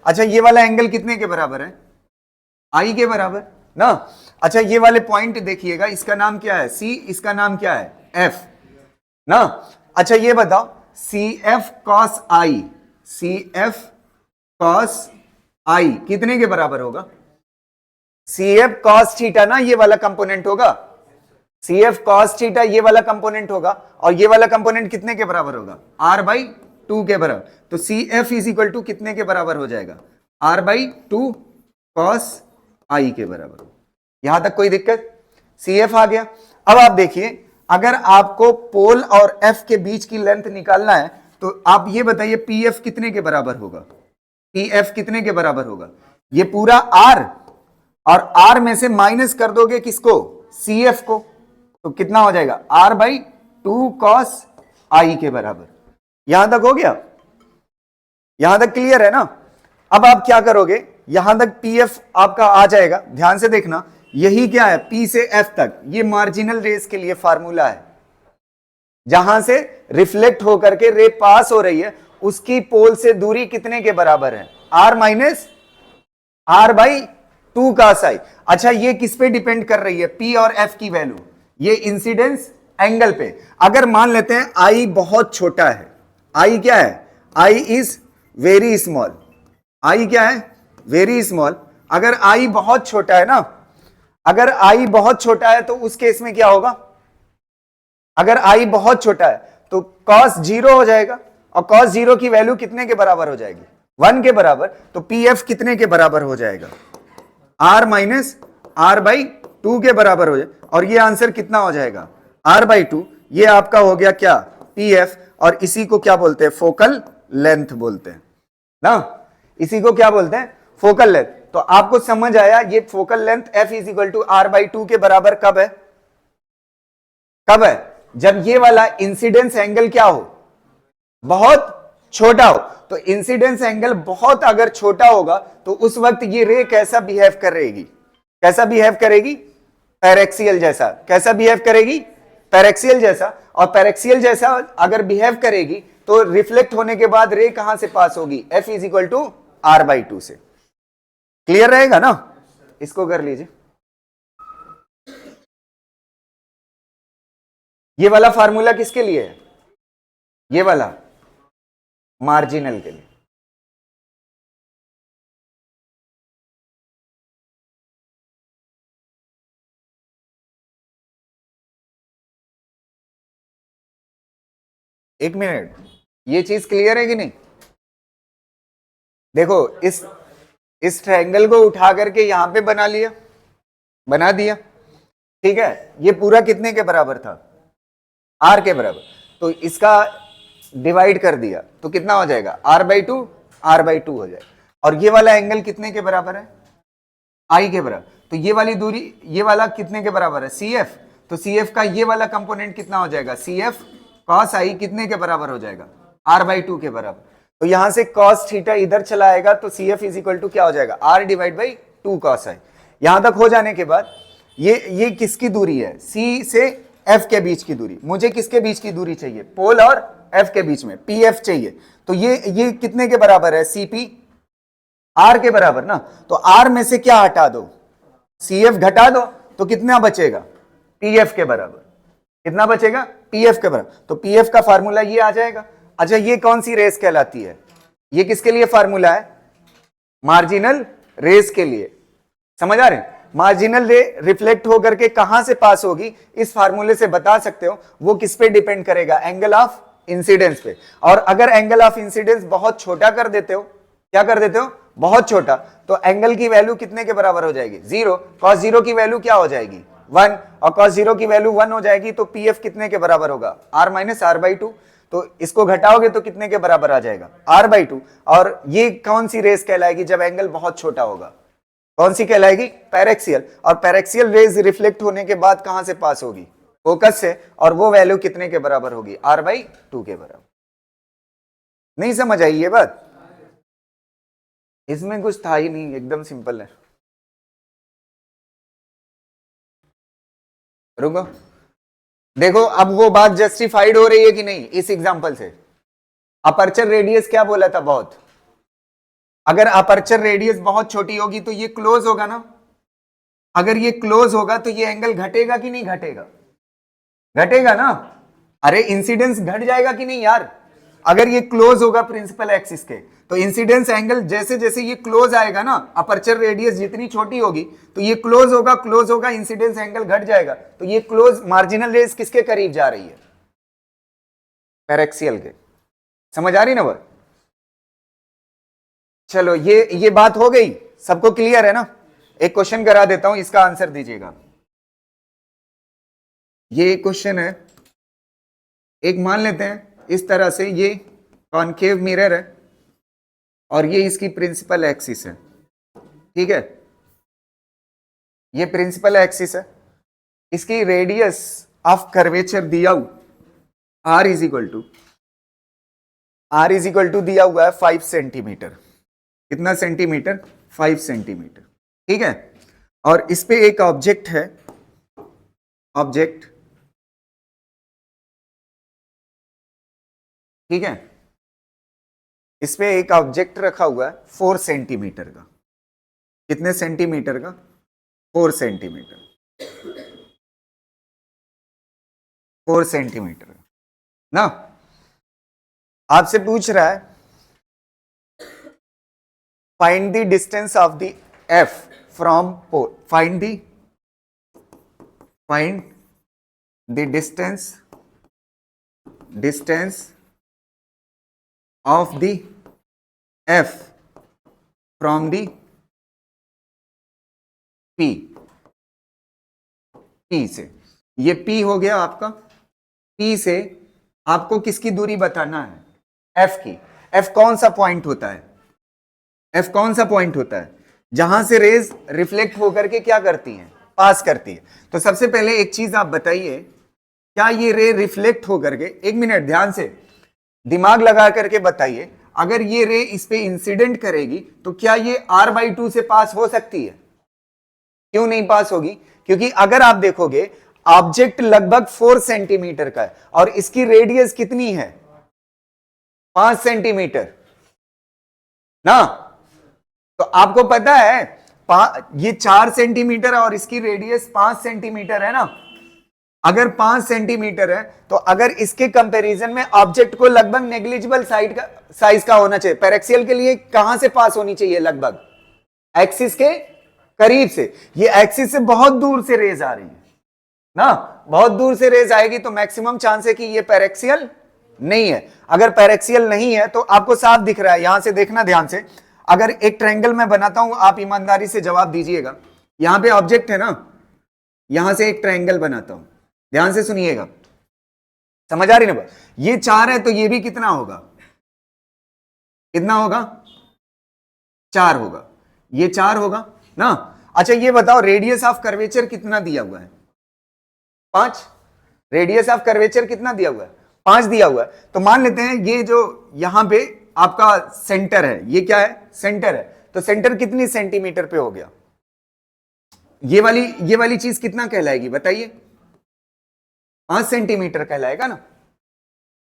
अच्छा, ये वाला एंगल कितने के बराबर है, i के बराबर ना। अच्छा, ये वाले पॉइंट देखिएगा, इसका नाम क्या है c, इसका नाम क्या है f ना। अच्छा, ये बताओ CF cos i, CF cos i कितने के बराबर होगा, CF cos थीटा ना, ये वाला कंपोनेंट होगा, CF cos थीटा ये वाला कंपोनेंट होगा, और ये वाला कंपोनेंट कितने के बराबर होगा, r/2 के बराबर। तो CF इज इक्वल टू कितने के बराबर हो जाएगा, r/2 cos i के बराबर। यहां तक कोई दिक्कत, CF आ गया। अब आप देखिए, अगर आपको पोल और F के बीच की लेंथ निकालना है तो आप ये बताइए पी एफ कितने के बराबर होगा, पी एफ कितने के बराबर होगा, ये पूरा आर और आर में से माइनस कर दोगे किसको, सी एफ को, तो कितना हो जाएगा आर बाई 2 कॉस आई के बराबर। यहां तक हो गया, यहां तक क्लियर है ना। अब आप क्या करोगे, यहां तक पी एफ आपका आ जाएगा, ध्यान से देखना, यही क्या है पी से एफ तक, ये मार्जिनल रेस के लिए फार्मूला है, जहां से रिफ्लेक्ट होकर के रे पास हो रही है उसकी पोल से दूरी कितने के बराबर है, R minus R by 2 cos i. अच्छा ये किस पे डिपेंड कर रही है, पी और एफ की वैल्यू, ये इंसिडेंस एंगल पे। अगर मान लेते हैं आई बहुत छोटा है, आई क्या है, आई इज वेरी स्मॉल, आई क्या है वेरी स्मॉल, अगर आई बहुत छोटा है ना, अगर आई बहुत छोटा है तो उस केस में क्या होगा, अगर आई बहुत छोटा है तो cos 0 हो जाएगा, और cos 0 की वैल्यू कितने के बराबर हो जाएगी, 1 के बराबर, तो पी एफ कितने के बराबर हो जाएगा, आर माइनस आर बाई 2 के बराबर हो जाए, और ये आंसर कितना हो जाएगा आर बाई 2, ये आपका हो गया क्या पी एफ, और इसी को क्या बोलते हैं फोकल लेंथ बोलते हैं ना, इसी को क्या बोलते हैं फोकल लेंथ। तो आपको समझ आया ये focal length f is equal to R by 2 के बराबर कब है, कब है, जब ये वाला इंसिडेंस एंगल क्या हो, बहुत छोटा हो। तो इंसिडेंस एंगल बहुत अगर छोटा होगा तो उस वक्त ये रे कैसा बिहेव करेगी, कैसा बिहेव करेगी, पैरेक्सियल जैसा, कैसा बिहेव करेगी, पैरेक्सियल जैसा, और पैरेक्सियल जैसा अगर बिहेव करेगी तो रिफ्लेक्ट होने के बाद रे कहां से पास होगी, f is equal to R by 2 से। क्लियर रहेगा ना, इसको कर लीजिए। ये वाला फार्मूला किसके लिए है, ये वाला मार्जिनल के लिए। एक मिनट, ये चीज क्लियर है कि नहीं, देखो इस ट्रायंगल को उठा करके यहां पे बना लिया, बना दिया, ठीक है, ये पूरा कितने के बराबर था, आर के बराबर, तो इसका डिवाइड कर दिया तो कितना हो जाएगा आर बाई 2, आर बाई 2 हो जाएगा, और ये वाला एंगल कितने के बराबर है, आई के बराबर, तो ये वाली दूरी, ये वाला कितने के बराबर है सी एफ, तो सी एफ का ये वाला कंपोनेंट कितना हो जाएगा, सी एफ कॉस आई कितने के बराबर हो जाएगा, आर बाई 2 के बराबर। तो यहां से कॉस थीटा इधर चला आएगा तो C F is equal to क्या हो जाएगा R divide by 2 cos i. यहां तक हो जाने के बाद ये किसकी दूरी है, सी से एफ के बीच की दूरी, मुझे किसके बीच की दूरी चाहिए, पोल और एफ के बीच में पी एफ चाहिए, तो ये कितने के बराबर है, सी पी आर के बराबर ना, तो आर में से क्या हटा दो, सी एफ घटा दो, तो कितना बचेगा पी एफ के बराबर, कितना बचेगा पी एफ के बराबर, तो पी एफ का फार्मूला ये आ जाएगा। अच्छा ये कौन सी रेस कहलाती है, ये किसके लिए फार्मूला है, मार्जिनल रेस के लिए, समझ आ रहे हैं, मार्जिनल रे रिफ्लेक्ट होकर के कहां से पास होगी, इस फार्मूले से बता सकते हो, वो किस पे डिपेंड करेगा, एंगल ऑफ इंसिडेंस पे, और अगर एंगल ऑफ इंसिडेंस बहुत छोटा कर देते हो, क्या कर देते हो बहुत छोटा, तो एंगल की वैल्यू कितने के बराबर हो जाएगी, 0, cos 0 की वैल्यू क्या हो जाएगी 1, और cos 0 की वैल्यू 1 हो जाएगी, तो पी एफ कितने के बराबर होगा r माइनस आर बाई 2, तो इसको घटाओगे तो कितने के बराबर आ जाएगा r बाई 2, और ये कौन सी रेस कहलाएगी जब एंगल बहुत छोटा होगा, कौन सी कहलाएगी पैरेक्सियल, और पैरेक्सियल रेज रिफ्लेक्ट होने के बाद कहां से पास होगी, फोकस से, और वो वैल्यू कितने के बराबर होगी r बाई 2 के बराबर। नहीं समझ आई ये बात, इसमें कुछ था ही नहीं, एकदम सिंपल है। रुको देखो अब वो बात जस्टिफाइड हो रही है कि नहीं इस एग्जांपल से, अपर्चर रेडियस क्या बोला था बहुत, अगर अपर्चर रेडियस बहुत छोटी होगी तो ये क्लोज होगा ना, अगर ये क्लोज होगा तो ये एंगल घटेगा कि नहीं घटेगा, घटेगा ना, अरे इंसिडेंस घट जाएगा कि नहीं यार, अगर ये क्लोज होगा प्रिंसिपल एक्सिस के तो इंसिडेंस एंगल जैसे जैसे ये क्लोज आएगा ना, अपर्चर रेडियस जितनी छोटी होगी तो ये क्लोज होगा, इंसिडेंस एंगल घट जाएगा, तो ये क्लोज मार्जिनल रेस किसके करीब जा रही है, पैरेक्सियल के, समझ आ रही ना बात। चलो ये बात हो गई, सबको क्लियर है ना, एक क्वेश्चन करा देता हूं, इसका आंसर दीजिएगा। ये क्वेश्चन है, एक मान लेते हैं इस तरह से, ये कॉनकेव मिरर है और ये इसकी प्रिंसिपल एक्सिस है, ठीक है, ये प्रिंसिपल एक्सिस है। इसकी रेडियस ऑफ कर्वेचर दिया हुआ आर इज इक्वल टू दिया हुआ है 5 सेंटीमीटर। कितना सेंटीमीटर? 5 सेंटीमीटर, ठीक है। और इस पे एक ऑब्जेक्ट है, ऑब्जेक्ट, ठीक है, इस पे एक ऑब्जेक्ट रखा हुआ है 4 सेंटीमीटर का। कितने सेंटीमीटर का? 4 सेंटीमीटर, 4 सेंटीमीटर ना। आपसे पूछ रहा है find the distance of the F from pole, find the distance of the F from the P से। ये P हो गया आपका, P से आपको किसकी दूरी बताना है? F की। F कौन सा पॉइंट होता है? F कौन सा पॉइंट होता है जहां से रेज रिफ्लेक्ट होकर के क्या करती हैं? पास करती है। तो सबसे पहले एक चीज आप बताइए, क्या ये रे रिफ्लेक्ट होकर के, एक मिनट ध्यान से दिमाग लगा करके बताइए, अगर ये रे इस पे इंसिडेंट करेगी तो क्या ये r/2 से पास हो सकती है? क्यों नहीं पास होगी? क्योंकि अगर आप देखोगे ऑब्जेक्ट लगभग 4 सेंटीमीटर का है और इसकी रेडियस कितनी है? 5 सेंटीमीटर ना। तो आपको पता है ये 4 सेंटीमीटर और इसकी रेडियस 5 सेंटीमीटर है ना। अगर 5 सेंटीमीटर है तो अगर इसके कंपैरिजन में ऑब्जेक्ट को लगभग नेग्लिजिबल साइज का होना चाहिए। पैरेक्सियल के लिए कहां से पास होनी चाहिए? लगभग एक्सिस के करीब से। ये एक्सिस से बहुत दूर से रेज आ रही है ना, बहुत दूर से रेज आएगी तो मैक्सिमम चांस है कि ये पैरेक्सियल नहीं है। अगर पैरेक्सियल नहीं है तो आपको साफ दिख रहा है, यहां से देखना ध्यान से। अगर एक ट्रायंगल मैं बनाता हूं, आप ईमानदारी से जवाब दीजिएगा। यहां पे ऑब्जेक्ट है ना, यहां से एक ट्रायंगल बनाता हूं, ध्यान से सुनिएगा, समझ आ रही ना? ये 4 है तो ये भी कितना होगा? कितना होगा? 4 होगा, ये 4 होगा ना। अच्छा ये बताओ रेडियस ऑफ कर्वेचर कितना दिया हुआ है? 5। रेडियस ऑफ कर्वेचर कितना दिया हुआ है? 5 दिया हुआ है। तो मान लेते हैं ये जो यहां पे आपका सेंटर है, ये क्या है? सेंटर है। तो सेंटर कितनी सेंटीमीटर पे हो गया? ये वाली चीज कितना कहलाएगी बताइए? 5 सेंटीमीटर कहलाएगा ना।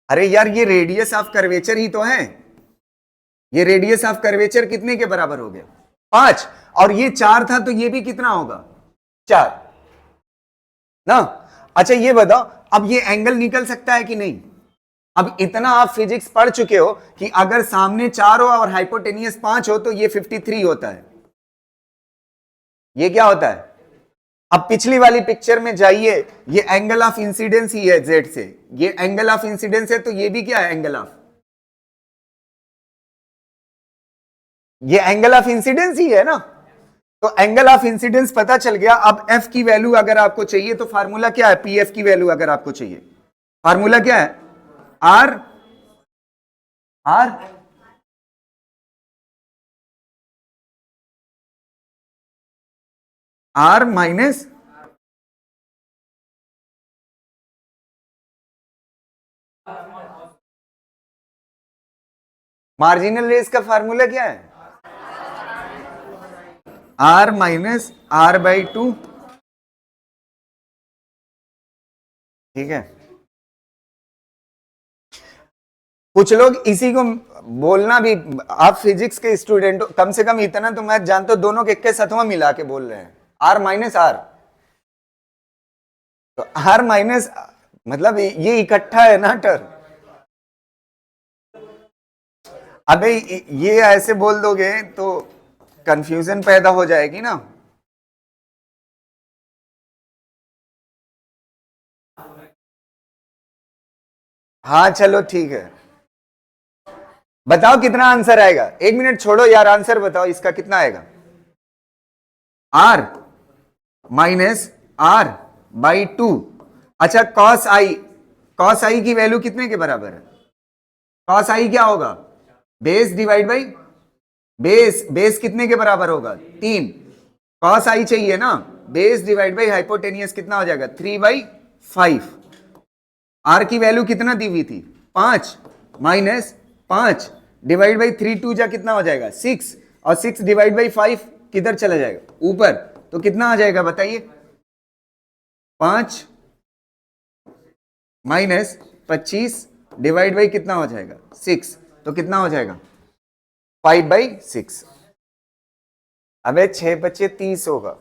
अरे यार ये रेडियस ऑफ कर्वेचर ही तो है। ये रेडियस ऑफ कर्वेचर कितने के बराबर हो गया? 5। और ये 4 था तो ये भी कितना होगा? 4 ना। अच्छा ये बताओ अब ये एंगल निकल सकता है कि नहीं? अब इतना आप फिजिक्स पढ़ चुके हो कि अगर सामने 4 हो और हाइपोटेनियस 5 हो तो ये 53 होता है। ये क्या होता है? अब पिछली वाली पिक्चर में जाइए, ये एंगल ऑफ इंसिडेंस ही है जेड से, ये एंगल ऑफ इंसिडेंस है तो ये भी क्या है? एंगल ऑफ, ये एंगल ऑफ इंसिडेंस ही है ना। तो एंगल ऑफ इंसिडेंस पता चल गया। अब एफ की वैल्यू अगर आपको चाहिए तो फार्मूला क्या है? पी एफ की वैल्यू अगर आपको चाहिए, फार्मूला क्या है? आर माइनस मार्जिनल रेस का फार्मूला क्या है? R माइनस R/2, ठीक है। कुछ लोग इसी को बोलना भी, आप फिजिक्स के स्टूडेंट हो, कम से कम इतना तो मैं जानता हूं, दोनों के इक्के सतवा मिला के बोल रहे हैं R माइनस R। तो R माइनस मतलब ये इकट्ठा है ना टर्म। अबे ये ऐसे बोल दोगे तो कंफ्यूजन पैदा हो जाएगी ना। हाँ चलो ठीक है, बताओ कितना आंसर आएगा? 1 मिनट छोड़ो यार, आंसर बताओ इसका कितना आएगा? R minus R/2। अच्छा कॉस आई की वैल्यू कितने के बराबर है? कॉस आई क्या होगा, base divide by base, base कितने के बराबर होगा, 3, कॉस आई चाहिए ना, बेस डिवाइड बाई हाइपोटेनियस कितना हो जाएगा, 3/5। आर की वैल्यू कितना दी हुई थी, 5 माइनस 5 डिवाइड बाई 3, 2 जा कितना हो जाएगा 6, और 6 डिवाइड बाई 5 किधर चला जाएगा ऊपर, तो कितना आ जाएगा बताइए, 5 माइनस 25 डिवाइड बाई कितना हो जाएगा 6, तो कितना हो जाएगा 5/6। अबे 6 बच्चे 30 होगा।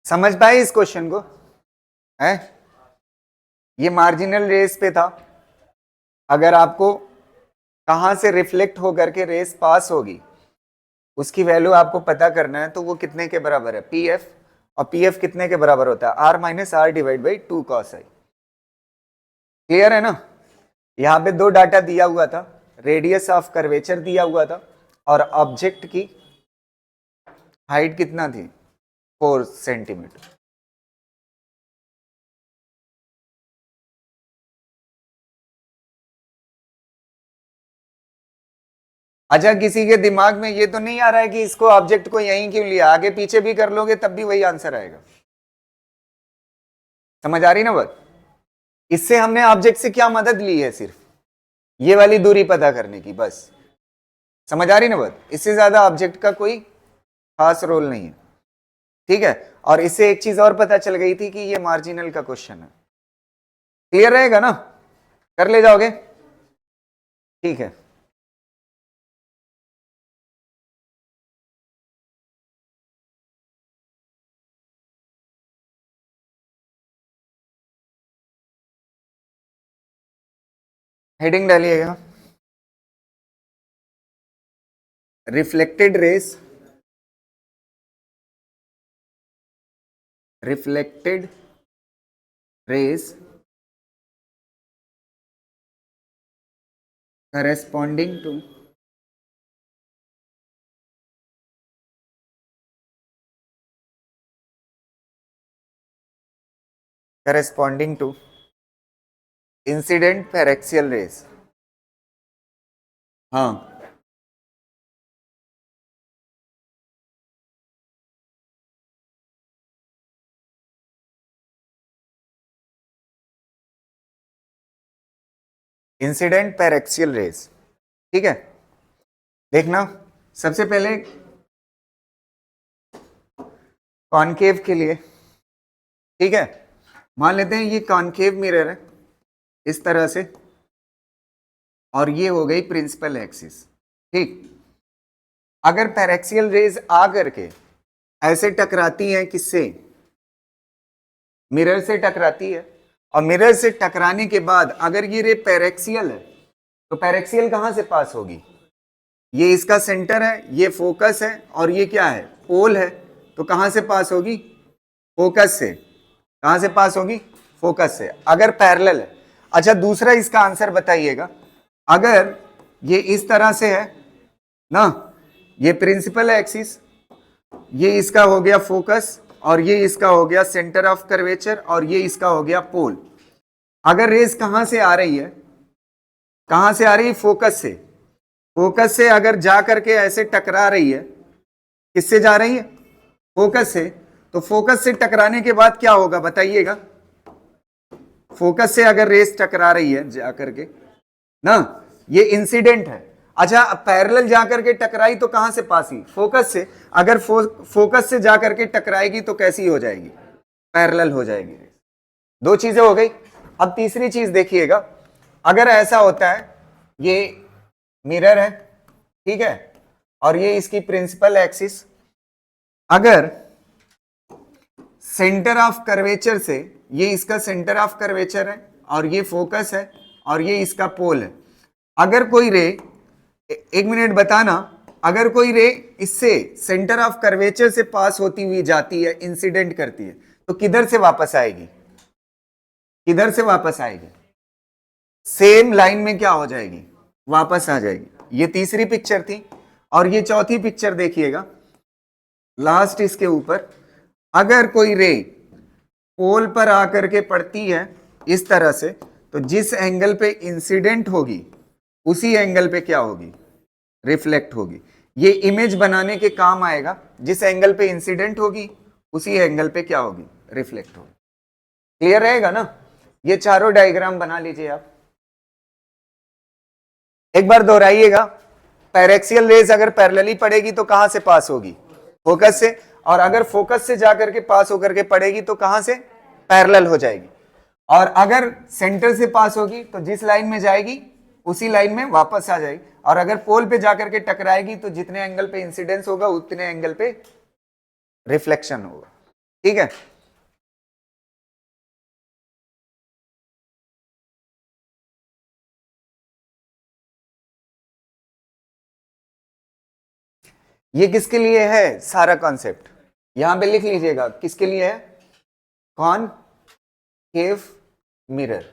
समझ पाए इस क्वेश्चन को है, ये मार्जिनल रेस पे था, अगर आपको कहां से रिफ्लेक्ट होकर के रेस पास होगी उसकी वैल्यू आपको पता करना है, तो वो कितने के बराबर है, पीएफ, और पीएफ कितने के बराबर होता है, R minus R divide by 2 cos i. Clear है ना, यहां पे दो डाटा दिया हुआ था, रेडियस ऑफ कर्वेचर दिया हुआ था और ऑब्जेक्ट की हाइट कितना थी 4 सेंटीमीटर। अच्छा, किसी के दिमाग में ये तो नहीं आ रहा है कि इसको ऑब्जेक्ट को यहीं क्यों लिया, आगे पीछे भी कर लोगे तब भी वही आंसर आएगा। समझ आ रही ना बात, इससे हमने ऑब्जेक्ट से क्या मदद ली है, सिर्फ ये वाली दूरी पता करने की, बस। समझ आ रही ना बात, इससे ज्यादा ऑब्जेक्ट का कोई खास रोल नहीं है, ठीक है। और इससे एक चीज और पता चल गई थी कि ये मार्जिनल का क्वेश्चन है। क्लियर रहेगा ना, कर ले जाओगे, ठीक है। हेडिंग डालिएगा, reflected rays, reflected rays corresponding to incident paraxial rays. हाँ, इंसिडेंट पैरेक्सियल रेस, ठीक है। देखना, सबसे पहले कॉनकेव के लिए, ठीक है, मान लेते हैं ये कॉनकेव मिरर है इस तरह से, और ये हो गई प्रिंसिपल एक्सिस, ठीक। अगर पैरेक्सियल रेज आ करके ऐसे टकराती हैं, किससे, मिरर से टकराती है, और मिरर से टकराने के बाद अगर ये रे पैरेक्सियल है, तो पैरेक्सियल कहां से पास होगी, ये इसका सेंटर है, ये फोकस है, और ये क्या है, पोल है, तो कहां से पास होगी, फोकस से। कहां से पास होगी, फोकस से, अगर पैरेलल है। अच्छा, दूसरा इसका आंसर बताइएगा, अगर ये इस तरह से है ना, ये प्रिंसिपल एक्सिस, ये इसका हो गया फोकस, और ये इसका हो गया सेंटर ऑफ कर्वेचर, और ये इसका हो गया पोल। अगर रेस कहां से आ रही है, कहां से आ रही है, फोकस से। फोकस से अगर जा करके ऐसे टकरा रही है, किससे जा रही है, फोकस से, तो फोकस से टकराने के बाद क्या होगा बताइएगा, फोकस से अगर रेस टकरा रही है जा करके ना, ये इंसिडेंट है। अच्छा, पैरेलल जाकर के टकराई तो कहां से पास ही, फोकस से। अगर फोकस से जाकर के टकराएगी तो कैसी हो जाएगी, पैरेलल हो जाएगी। दो चीजें हो गई। अब तीसरी चीज देखिएगा, अगर ऐसा होता है, ये मिरर है, ठीक है, और ये इसकी प्रिंसिपल एक्सिस, अगर सेंटर ऑफ कर्वेचर से, ये इसका सेंटर ऑफ कर्वेचर है, और ये फोकस है, और ये इसका पोल है, अगर कोई रे, एक मिनट बताना, अगर कोई रे इससे सेंटर ऑफ कर्वेचर से पास होती हुई जाती है, इंसिडेंट करती है, तो किधर से वापस आएगी? किधर से वापस आएगी? सेम लाइन में क्या हो जाएगी? वापस आ जाएगी। ये तीसरी पिक्चर थी। और ये चौथी पिक्चर देखिएगा, लास्ट इसके ऊपर, अगर कोई रे पोल पर आकर के पड़ती है इस तरह से, तो जिस एंगल पे इंसिडेंट होगी उसी एंगल पे क्या होगी? रिफ्लेक्ट होगी। ये इमेज बनाने के काम आएगा। जिस एंगल पे इंसिडेंट होगी उसी एंगल पे क्या होगी? रिफ्लेक्ट होगी। क्लियर रहेगा ना? ये चारों डायग्राम बना लीजिए आप, एक बार दोहराइएगा। पैरेक्सियल रेज अगर पैरेलली पड़ेगी तो कहां से पास होगी? फोकस से। और अगर फोकस से जाकर के पास होकर के पड़ेगी तो कहां से? पैरेलल हो जाएगी। और अगर सेंटर से पास होगी तो जिस लाइन में जाएगी उसी लाइन में वापस आ जाएगी। और अगर पोल पे जाकर के टकराएगी तो जितने एंगल पे इंसिडेंस होगा उतने एंगल पे रिफ्लेक्शन होगा। ठीक है? ये किसके लिए है सारा कॉन्सेप्ट? यहां पे लिख लीजिएगा, किसके लिए है? Concave mirror.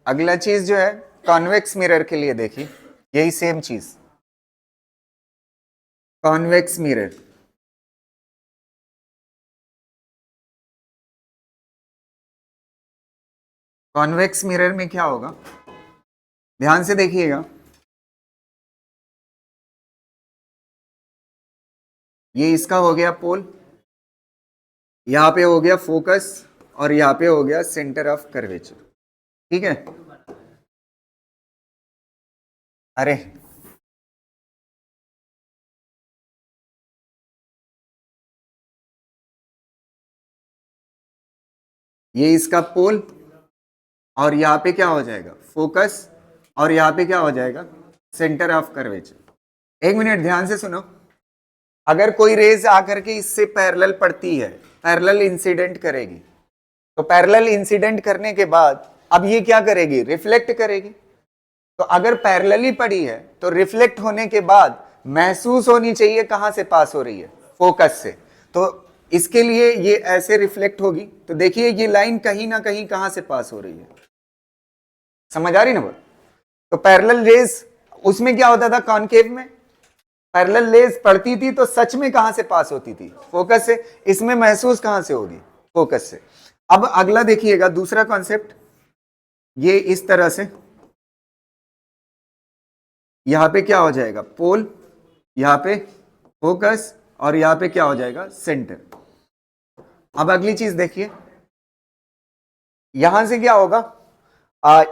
अगला चीज जो है कॉन्वेक्स मिरर के लिए, देखिए यही सेम चीज, कॉन्वेक्स मिरर। कॉन्वेक्स मिरर में क्या होगा? ध्यान से देखिएगा, ये इसका हो गया पोल, यहां पे हो गया फोकस, और यहां पे हो गया सेंटर ऑफ कर्वेचर। ठीक है? अरे ये इसका पोल, और यहां पे क्या हो जाएगा? फोकस, और यहां पे क्या हो जाएगा? Centre of curvature. एक मिनट ध्यान से सुनो। अगर कोई रेज आकर के इससे पैरेलल पड़ती है, पैरेलल इंसिडेंट करेगी, तो पैरेलल इंसिडेंट करने के बाद अब ये क्या करेगी? रिफ्लेक्ट करेगी। तो अगर पैरेलली पड़ी है तो रिफ्लेक्ट होने के बाद महसूस होनी चाहिए कहां से पास हो रही है? फोकस से। तो इसके लिए ये ऐसे रिफ्लेक्ट होगी। तो देखिए ये लाइन कहीं ना कहीं कहां से पास हो रही है? समझ आ रही ना बात? तो पैरेलल रेज उसमें क्या होता था? कॉनकेव में पैरेलल रेज पड़ती थी तो सच में कहां से पास होती थी? फोकस से। इसमें महसूस कहां से होगी? फोकस से। अब अगला देखिएगा, दूसरा कॉन्सेप्ट, ये इस तरह से, यहां पे क्या हो जाएगा? पोल, यहां पे फोकस, और यहां पे क्या हो जाएगा? सेंटर। अब अगली चीज देखिए, यहां से क्या होगा?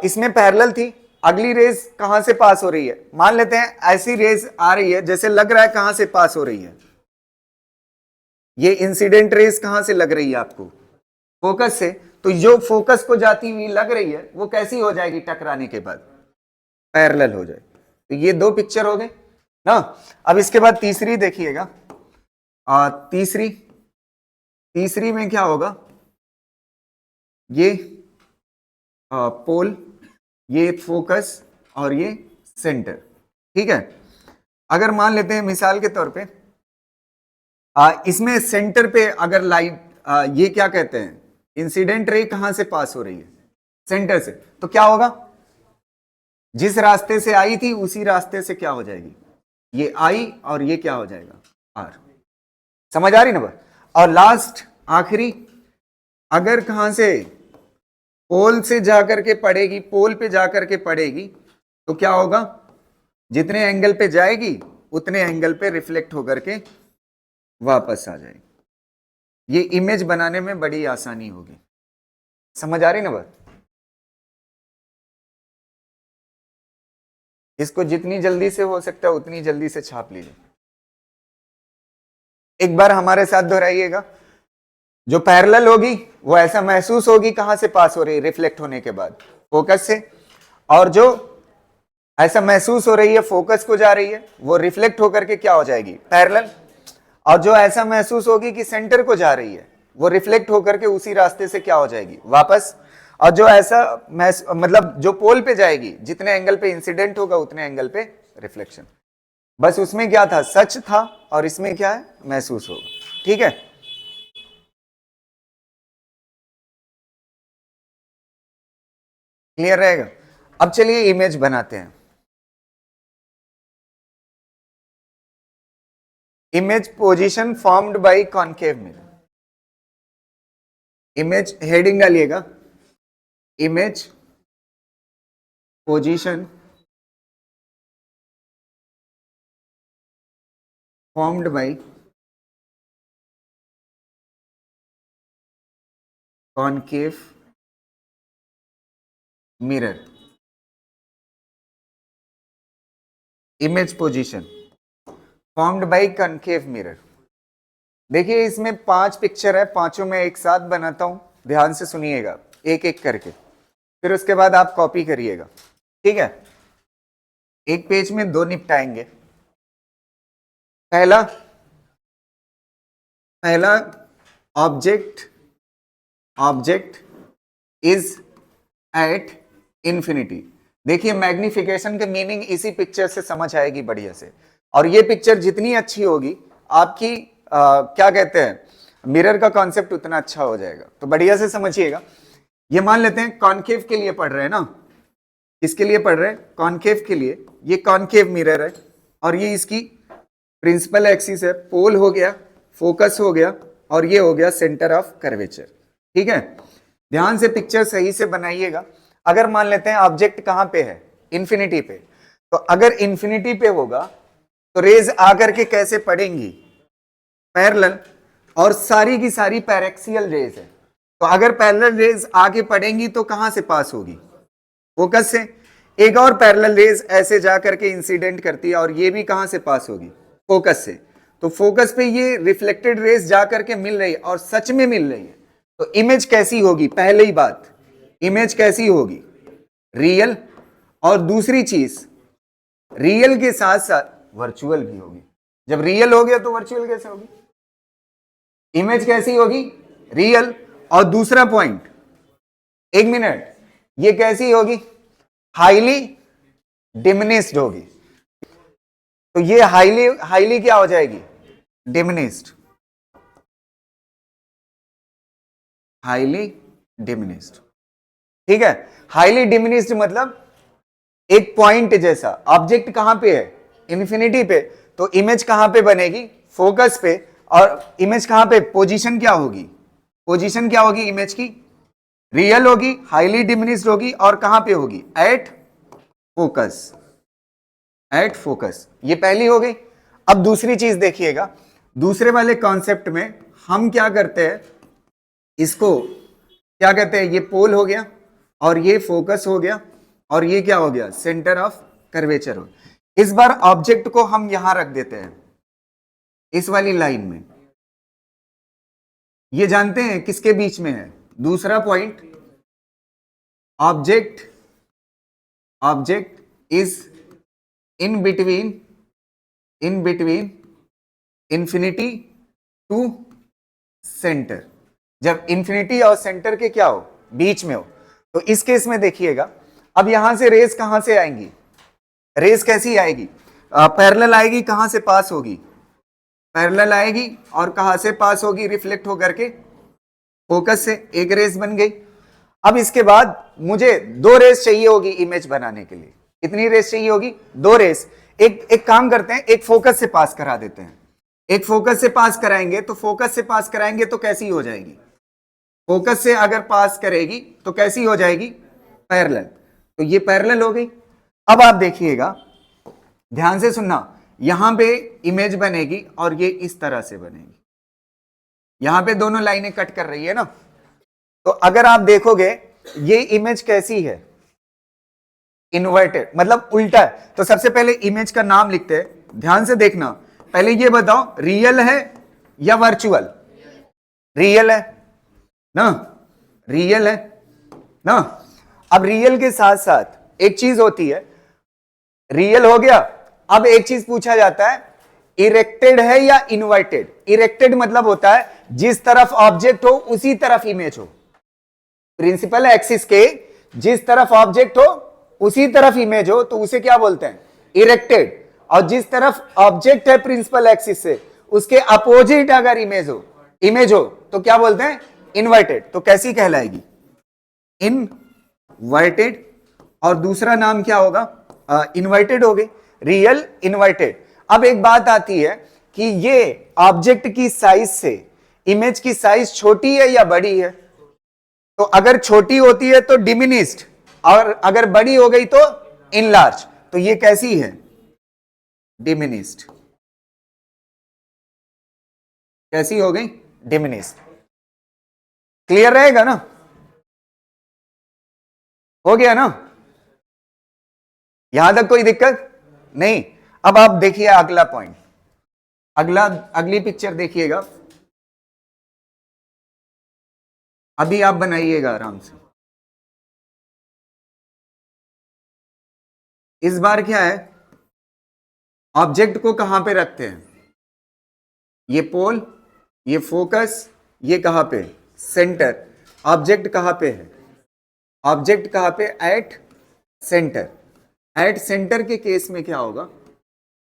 इसमें पैरेलल थी, अगली रेज कहां से पास हो रही है? मान लेते हैं ऐसी रेज आ रही है, जैसे लग रहा है कहां से पास हो रही है? ये इंसिडेंट रेज कहां से लग रही है आपको? फोकस से। तो जो फोकस को जाती हुई लग रही है वो कैसी हो जाएगी? टकराने के बाद पैरेलल हो जाएगी। तो ये दो पिक्चर हो गए ना। अब इसके बाद तीसरी देखिएगा, तीसरी, तीसरी में क्या होगा? ये पोल, ये फोकस, और ये सेंटर। ठीक है? अगर मान लेते हैं मिसाल के तौर पे, इसमें सेंटर पे अगर लाइट, ये क्या कहते हैं? इंसिडेंट रे कहां से पास हो रही है? सेंटर से। तो क्या होगा? जिस रास्ते से आई थी उसी रास्ते से क्या हो जाएगी? ये आई, और ये क्या हो जाएगा? आर। समझ आ रही ना बात? और लास्ट आखिरी, अगर कहां से? पोल से जाकर के पड़ेगी, पोल पे जाकर के पड़ेगी, तो क्या होगा? जितने एंगल पे जाएगी उतने एंगल पे रिफ्लेक्ट होकर के वापस आ जाएगी। ये इमेज बनाने में बड़ी आसानी होगी। समझ आ रही ना बात? इसको जितनी जल्दी से हो सकता है उतनी जल्दी से छाप लीजिए। एक बार हमारे साथ दोहराइएगा। जो पैरेलल होगी वो ऐसा महसूस होगी कहां से पास हो रही है? रिफ्लेक्ट होने के बाद फोकस से। और जो ऐसा महसूस हो रही है, फोकस को जा रही है, वो रिफ्लेक्ट होकर के क्या हो जाएगी, पैरेलल। और जो ऐसा महसूस होगी कि सेंटर को जा रही है, वो रिफ्लेक्ट होकर के उसी रास्ते से क्या हो जाएगी, वापस। और जो ऐसा मतलब जो पोल पे जाएगी, जितने एंगल पे इंसिडेंट होगा उतने एंगल पे रिफ्लेक्शन। बस उसमें क्या था, सच था, और इसमें क्या है, महसूस होगा। ठीक है, क्लियर रहेगा। अब चलिए इमेज बनाते हैं। Image position formed by concave mirror. Image heading डालिएगा, image position formed by concave mirror. Image position formed by concave mirror. देखिए इसमें 5 पिक्चर है, पांचों में एक साथ बनाता हूं, ध्यान से सुनिएगा एक एक करके, फिर उसके बाद आप कॉपी करिएगा। ठीक है, एक पेज में 2 निपटाएंगे। पहला ऑब्जेक्ट इज एट इंफिनिटी। देखिए मैग्निफिकेशन के मीनिंग इसी पिक्चर से समझ आएगी बढ़िया से। और ये पिक्चर जितनी अच्छी होगी, आपकी क्या कहते हैं, मिरर का कॉन्सेप्ट उतना अच्छा हो जाएगा। तो बढ़िया से समझिएगा। ये मान लेते हैं कॉनकेव के लिए पढ़ रहे हैं ना, किसके लिए पढ़ रहे हैं, कॉनकेव के लिए। ये कॉनकेव मिरर है, और ये इसकी प्रिंसिपल एक्सिस है, पोल हो गया, फोकस हो गया, और ये हो गया सेंटर ऑफ कर्वेचर। ठीक है, ध्यान से पिक्चर सही से बनाइएगा। अगर मान लेते हैं ऑब्जेक्ट कहां पे है, इंफिनिटी पे, तो अगर इंफिनिटी पे होगा तो रेज आकर के कैसे पड़ेंगी, पैरेलल, और सारी की सारी पैरेक्सियल रेज है। तो अगर पैरेलल रेज आगे पड़ेंगी तो कहां से पास होगी, फोकस से। एक और पैरेलल रेज ऐसे जा करके इंसिडेंट करती है, और ये भी कहां से पास होगी, फोकस से। तो फोकस पे ये रिफ्लेक्टेड रेज जा करके मिल रही है, और सच में मिल रही है। तो इमेज कैसी होगी, पहले ही बात, इमेज कैसी होगी, रियल। और दूसरी चीज, रियल के साथ साथ वर्चुअल भी होगी। जब रियल हो गया तो वर्चुअल कैसे होगी, इमेज कैसी होगी, रियल। और दूसरा पॉइंट, 1 मिनट, ये कैसी होगी, हाईली डिमिनिश्ड होगी। तो ये हाईली क्या हो जाएगी, डिमिनिश्ड, हाईली डिमिनिश्ड। ठीक है, हाईली डिमिनिश्ड मतलब एक पॉइंट जैसा। ऑब्जेक्ट कहां पे है, इंफिनिटी पे, तो इमेज कहां पे बनेगी, फोकस पे। और इमेज कहां पे, पोजीशन क्या होगी, पोजीशन क्या होगी इमेज की, रियल होगी, हाईली डिमिनिश्ड होगी, और कहां पे होगी, एट फोकस, एट फोकस। ये पहली हो गई। अब दूसरी चीज देखिएगा, दूसरे वाले कॉन्सेप्ट में हम क्या करते हैं, इसको क्या कहते हैं, ये पोल हो गया, और ये फोकस हो गया, और ये क्या हो गया, सेंटर ऑफ कर्वेचर हो। इस बार ऑब्जेक्ट को हम यहां रख देते हैं, इस वाली लाइन में। ये जानते हैं किसके बीच में है, दूसरा point, object is in between infinity to centre. जब इंफिनिटी और सेंटर के क्या हो, बीच में हो। तो इस केस में देखिएगा, अब यहां से रेस कहां से आएंगी, रेस कैसी आएगी, पैरेलल आएगी, कहां से पास होगी, पैरेलल आएगी, और कहां से पास होगी, रिफ्लेक्ट होकर के फोकस से। एक रेस बन गई। अब इसके बाद मुझे 2 रेस चाहिए होगी इमेज बनाने के लिए। कितनी रेस चाहिए होगी, 2 रेस। एक काम करते हैं, एक फोकस से पास करा देते हैं। एक फोकस से पास कराएंगे, तो फोकस से पास कराएंगे तो कैसी हो जाएगी, फोकस से अगर पास करेगी तो कैसी हो जाएगी, पैरेलल। तो ये पैरेलल हो गई। अब आप देखिएगा, ध्यान से सुनना, यहां पे इमेज बनेगी, और ये इस तरह से बनेगी। यहां पे दोनों लाइनें कट कर रही है ना। तो अगर आप देखोगे, ये इमेज कैसी है, इन्वर्टेड, मतलब उल्टा है। तो सबसे पहले इमेज का नाम लिखते हैं, ध्यान से देखना। पहले ये बताओ, रियल है या वर्चुअल, रियल है ना, रियल है ना। अब रियल के साथ साथ एक चीज होती है, रियल हो गया। अब एक चीज पूछा जाता है, इरेक्टेड है या इन्वर्टेड। इरेक्टेड मतलब होता है जिस तरफ ऑब्जेक्ट हो उसी तरफ इमेज हो। प्रिंसिपल एक्सिस के जिस तरफ ऑब्जेक्ट हो उसी तरफ इमेज हो तो उसे क्या बोलते हैं, इरेक्टेड। और जिस तरफ ऑब्जेक्ट है प्रिंसिपल एक्सिस से उसके अपोजिट अगर इमेज हो तो क्या बोलते हैं, इन्वर्टेड। तो कैसी कहलाएगी, इनवर्टेड। और दूसरा नाम क्या होगा, इन्वर्टेड हो गई, रियल इन्वर्टेड। अब एक बात आती है कि ये ऑब्जेक्ट की साइज से इमेज की साइज छोटी है या बड़ी है। तो अगर छोटी होती है तो डिमिनिस्ड, और अगर बड़ी हो गई तो इनलार्ज। तो ये कैसी है, डिमिनिस्ड। कैसी हो गई, डिमिनिस्ड। क्लियर रहेगा ना, हो गया ना, यहां तक कोई दिक्कत नहीं। अब आप देखिए अगला पॉइंट, अगली पिक्चर देखिएगा। अभी आप बनाइएगा आराम से। इस बार क्या है, ऑब्जेक्ट को कहां पे रखते हैं, ये पोल, ये फोकस, ये कहां पे, सेंटर। ऑब्जेक्ट कहां पे है, ऑब्जेक्ट कहां पे, एट सेंटर। एट सेंटर के केस में क्या होगा,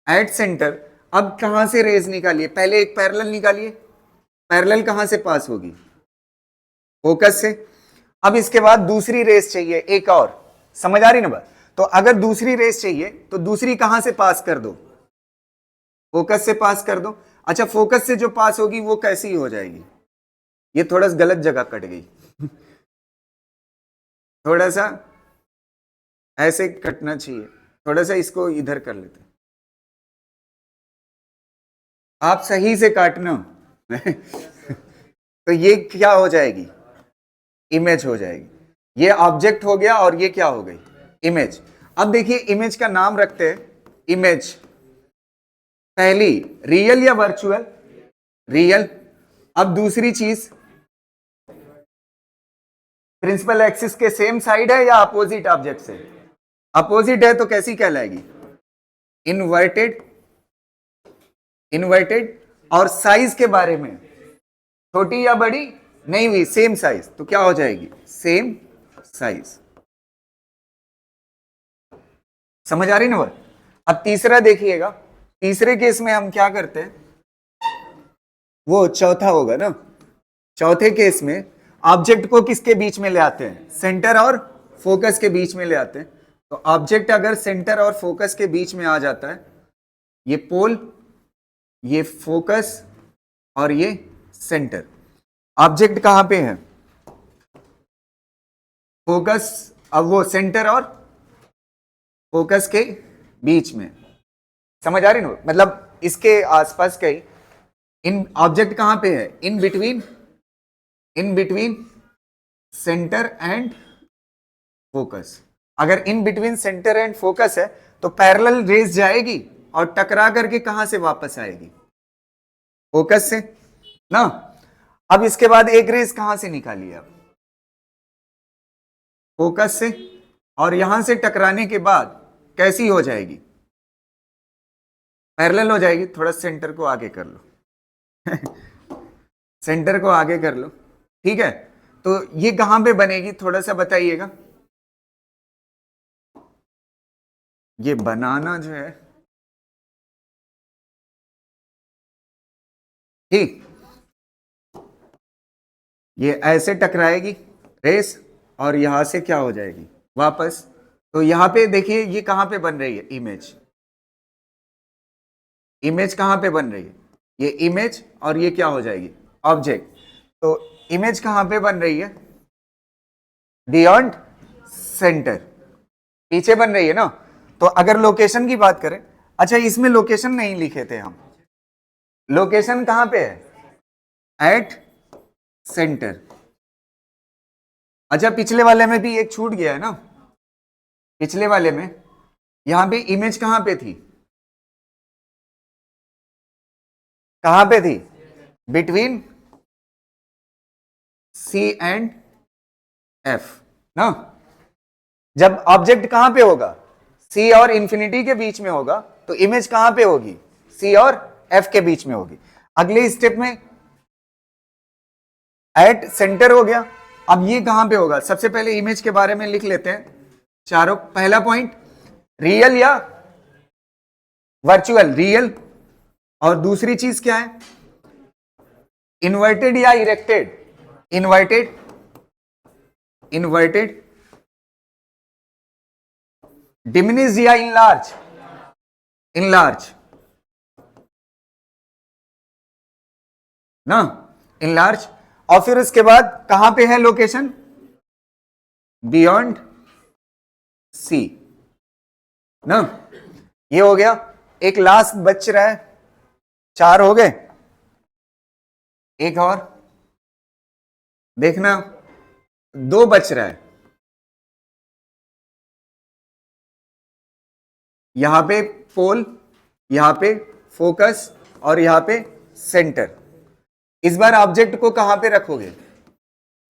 एट सेंटर। अब कहां से रेज निकालिए, पहले एक पैरेलल निकालिए। पैरेलल कहां से पास होगी, फोकस से। अब इसके बाद दूसरी रेस चाहिए एक और, समझ आ रही ना बात। तो अगर दूसरी रेस चाहिए तो दूसरी कहां से पास कर दो, फोकस से पास कर दो। अच्छा, फोकस से जो पास होगी वो कैसी हो जाएगी, ये थोड़ा सा गलत जगह कट गई थोड़ा सा ऐसे कटना चाहिए, थोड़ा सा इसको इधर कर लेते, आप सही से काटना तो ये क्या हो जाएगी, इमेज हो जाएगी। ये ऑब्जेक्ट हो गया और ये क्या हो गई, इमेज। अब देखिए इमेज का नाम रखते हैं, इमेज पहली रियल या वर्चुअल, रियल। अब दूसरी चीज, प्रिंसिपल एक्सिस के सेम साइड है या अपोजिट ऑब्जेक्ट से, अपोजिट है तो कैसी कहलाएगी, इनवर्टेड। इनवर्टेड। और साइज के बारे में, छोटी या बड़ी नहीं हुई, सेम साइज, तो क्या हो जाएगी, सेम साइज। समझ आ रही ना बात। अब तीसरा देखिएगा, तीसरे केस में हम क्या करते हैं, वो चौथा होगा ना। चौथे केस में ऑब्जेक्ट को किसके बीच में ले आते हैं, सेंटर और फोकस के बीच में ले आते हैं। तो ऑब्जेक्ट अगर सेंटर और फोकस के बीच में आ जाता है, ये पोल, ये फोकस और ये सेंटर। ऑब्जेक्ट कहां पे है, फोकस, अब वो सेंटर और फोकस के बीच में। समझ आ रही ना, मतलब इसके आसपास कहीं, इन ऑब्जेक्ट कहां पे है, in between centre and focus. अगर in between centre and focus है तो पैरेलल रेस जाएगी और टकरा करके कहां से वापस आएगी, फोकस से ना। अब इसके बाद एक रेस कहां से निकाली आप, फोकस से। और यहां से टकराने के बाद कैसी हो जाएगी, पैरेलल हो जाएगी। थोड़ा सेंटर को आगे कर लो सेंटर को आगे कर लो, ठीक है। तो ये कहां पे बनेगी, थोड़ा सा बताइएगा। ये बनाना जो है, ठीक, ये ऐसे टकराएगी रेस और यहां से क्या हो जाएगी वापस। तो यहां पे देखिए ये कहां पे बन रही है, इमेज। इमेज कहां पे बन रही है, ये इमेज, और ये क्या हो जाएगी, ऑब्जेक्ट। तो इमेज कहां पे बन रही है, बियॉन्ड सेंटर, पीछे बन रही है ना। तो अगर लोकेशन की बात करें, अच्छा इसमें लोकेशन नहीं लिखे थे हम, लोकेशन कहां पे है, एट सेंटर। अच्छा पिछले वाले में भी एक छूट गया है ना, पिछले वाले में यहां पे इमेज कहां पे थी, कहां पे थी, बिटवीन सी एंड एफ ना। जब ऑब्जेक्ट कहां पे होगा, सी और इंफिनिटी के बीच में होगा तो इमेज कहां पे होगी, सी और एफ के बीच में होगी। अगले स्टेप में एट सेंटर हो गया, अब ये कहां पे होगा, सबसे पहले इमेज के बारे में लिख लेते हैं चारों। पहला पॉइंट रियल या वर्चुअल, रियल। और दूसरी चीज क्या है, इन्वर्टेड या इरेक्टेड, इन्वर्टेड, इन्वर्टेड, डिमिनिश या इनलार्ज, इनलार्ज ना, इनलार्ज। और फिर उसके बाद कहां पे है लोकेशन, बियॉन्ड सी ना, ये हो गया। एक लास्ट बच रहा है, 4 हो गए, एक और देखना, 2 बच रहा है। यहां पे पोल, यहां पे फोकस और यहां पे सेंटर। इस बार ऑब्जेक्ट को कहां पे रखोगे,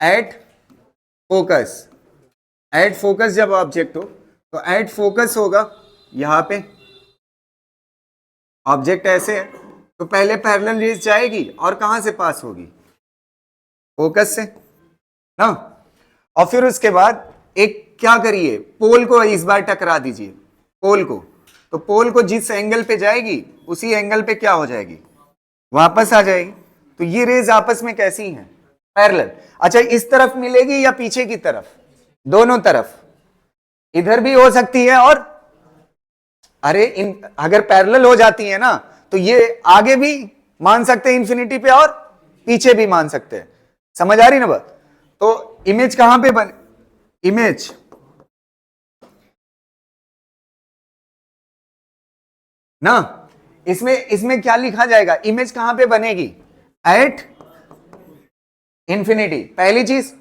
एट फोकस। एट फोकस जब ऑब्जेक्ट हो तो एट फोकस होगा यहां पे, ऑब्जेक्ट ऐसे है तो पहले पैरेलल रेज जाएगी और कहां से पास होगी, फोकस से ना। और फिर उसके बाद एक क्या करिए, पोल को इस बार टकरा दीजिए, पोल को। तो पोल को जिस एंगल पे जाएगी उसी एंगल पे क्या हो जाएगी, वापस आ जाएगी। तो ये रेज आपस में कैसी हैं, पैरेलल। अच्छा, इस तरफ मिलेगी या पीछे की तरफ, दोनों तरफ, इधर भी हो सकती है और अरे अगर पैरेलल हो जाती है ना तो ये आगे भी मान सकते हैं इंफिनिटी पे और पीछे भी मान सकते हैं। समझ आ रही ना बात। तो इमेज कहां पे बन, इमेज ना, इसमें क्या लिखा जाएगा, इमेज कहां पे बनेगी, एट इंफिनिटी, पहली चीज।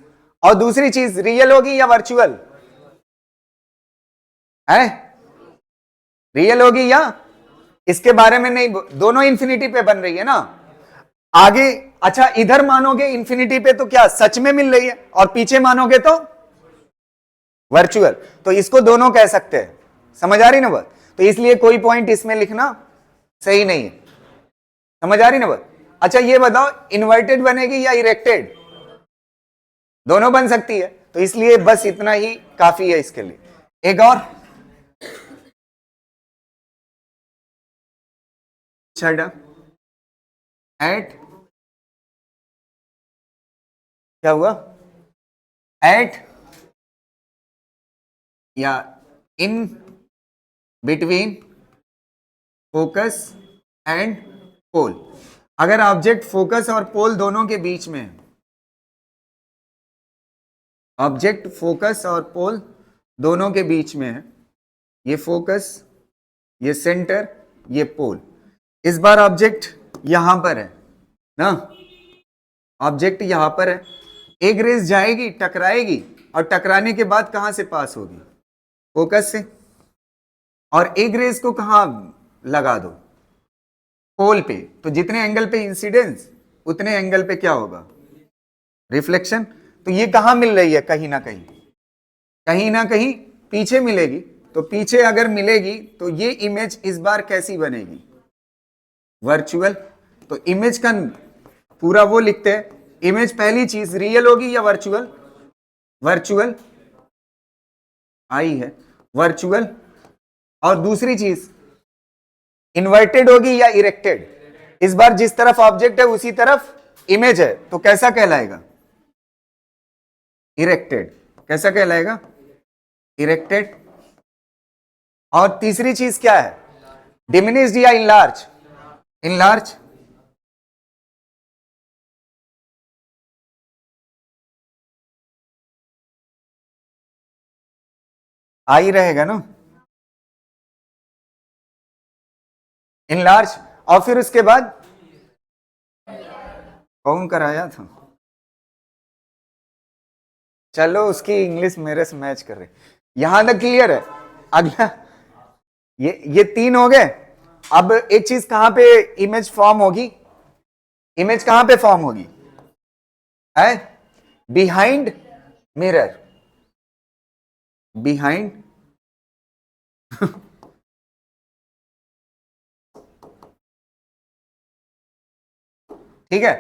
और दूसरी चीज रियल होगी या वर्चुअल है, रियल होगी या, इसके बारे में नहीं, दोनों इंफिनिटी पे बन रही है ना आगे। अच्छा, इधर मानोगे इंफिनिटी पे तो क्या सच में मिल रही है, और पीछे मानोगे तो वर्चुअल। तो इसको दोनों कह सकते हैं। समझ आ रही ना बात। तो इसलिए कोई पॉइंट इसमें लिखना सही नहीं है। समझ आ रही ना बात। अच्छा, ये बताओ इन्वर्टेड बनेगी या इरेक्टेड, दोनों बन सकती है। तो इसलिए बस इतना ही काफी है इसके लिए। एक और छठा, एट, क्या हुआ, एट या in between focus and pole. अगर ऑब्जेक्ट फोकस और पोल दोनों के बीच में है, ऑब्जेक्ट फोकस और पोल दोनों के बीच में है, ये फोकस, ये सेंटर, ये पोल। इस बार ऑब्जेक्ट यहां पर है ना, ऑब्जेक्ट यहां पर है, एक रेस जाएगी टकराएगी और टकराने के बाद कहां से पास होगी, फोकस से। और एक रेस को कहां लगा दो, पोल पे। तो जितने एंगल पे इंसिडेंस उतने एंगल पे क्या होगा, रिफ्लेक्शन। तो ये कहां मिल रही है, कहीं ना कहीं, कहीं ना कहीं पीछे मिलेगी। तो पीछे अगर मिलेगी तो ये इमेज इस बार कैसी बनेगी, वर्चुअल। तो इमेज का पूरा वो लिखते हैं, इमेज पहली चीज रियल होगी या वर्चुअल, वर्चुअल आई है, वर्चुअल। और दूसरी चीज इन्वर्टेड होगी या इरेक्टेड, इस बार जिस तरफ ऑब्जेक्ट है उसी तरफ इमेज है, तो कैसा कहलाएगा, इरेक्टेड। कैसा कहलाएगा, इरेक्टेड। और तीसरी चीज क्या है, डिमिनिश्ड या इनलार्ज, इनलार्ज। आ ही रहेगा ना, इनलार्ज। और फिर उसके बाद कौन कराया था, चलो उसकी इंग्लिश मेरे से मैच कर रही। यहां तक क्लियर है। अगला ये 3 हो गए। अब एक चीज कहां पे इमेज फॉर्म होगी, इमेज कहां पे फॉर्म होगी, है बिहाइंड मिरर, बिहाइंड ठीक है,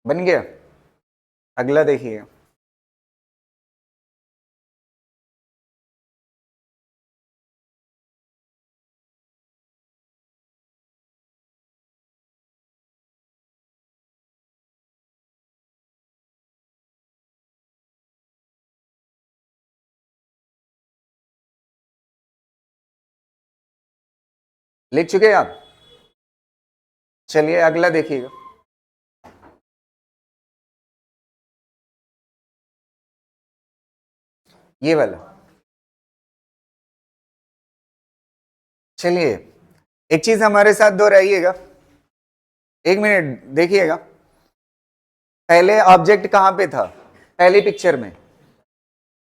बन गया। अगला देखिए, लिख चुके हैं आप? चलिए अगला देखिएगा। ये वाला, चलिए एक चीज हमारे साथ दोहराइएगा, एक मिनट देखिएगा। पहले ऑब्जेक्ट कहां पे था? पहली पिक्चर में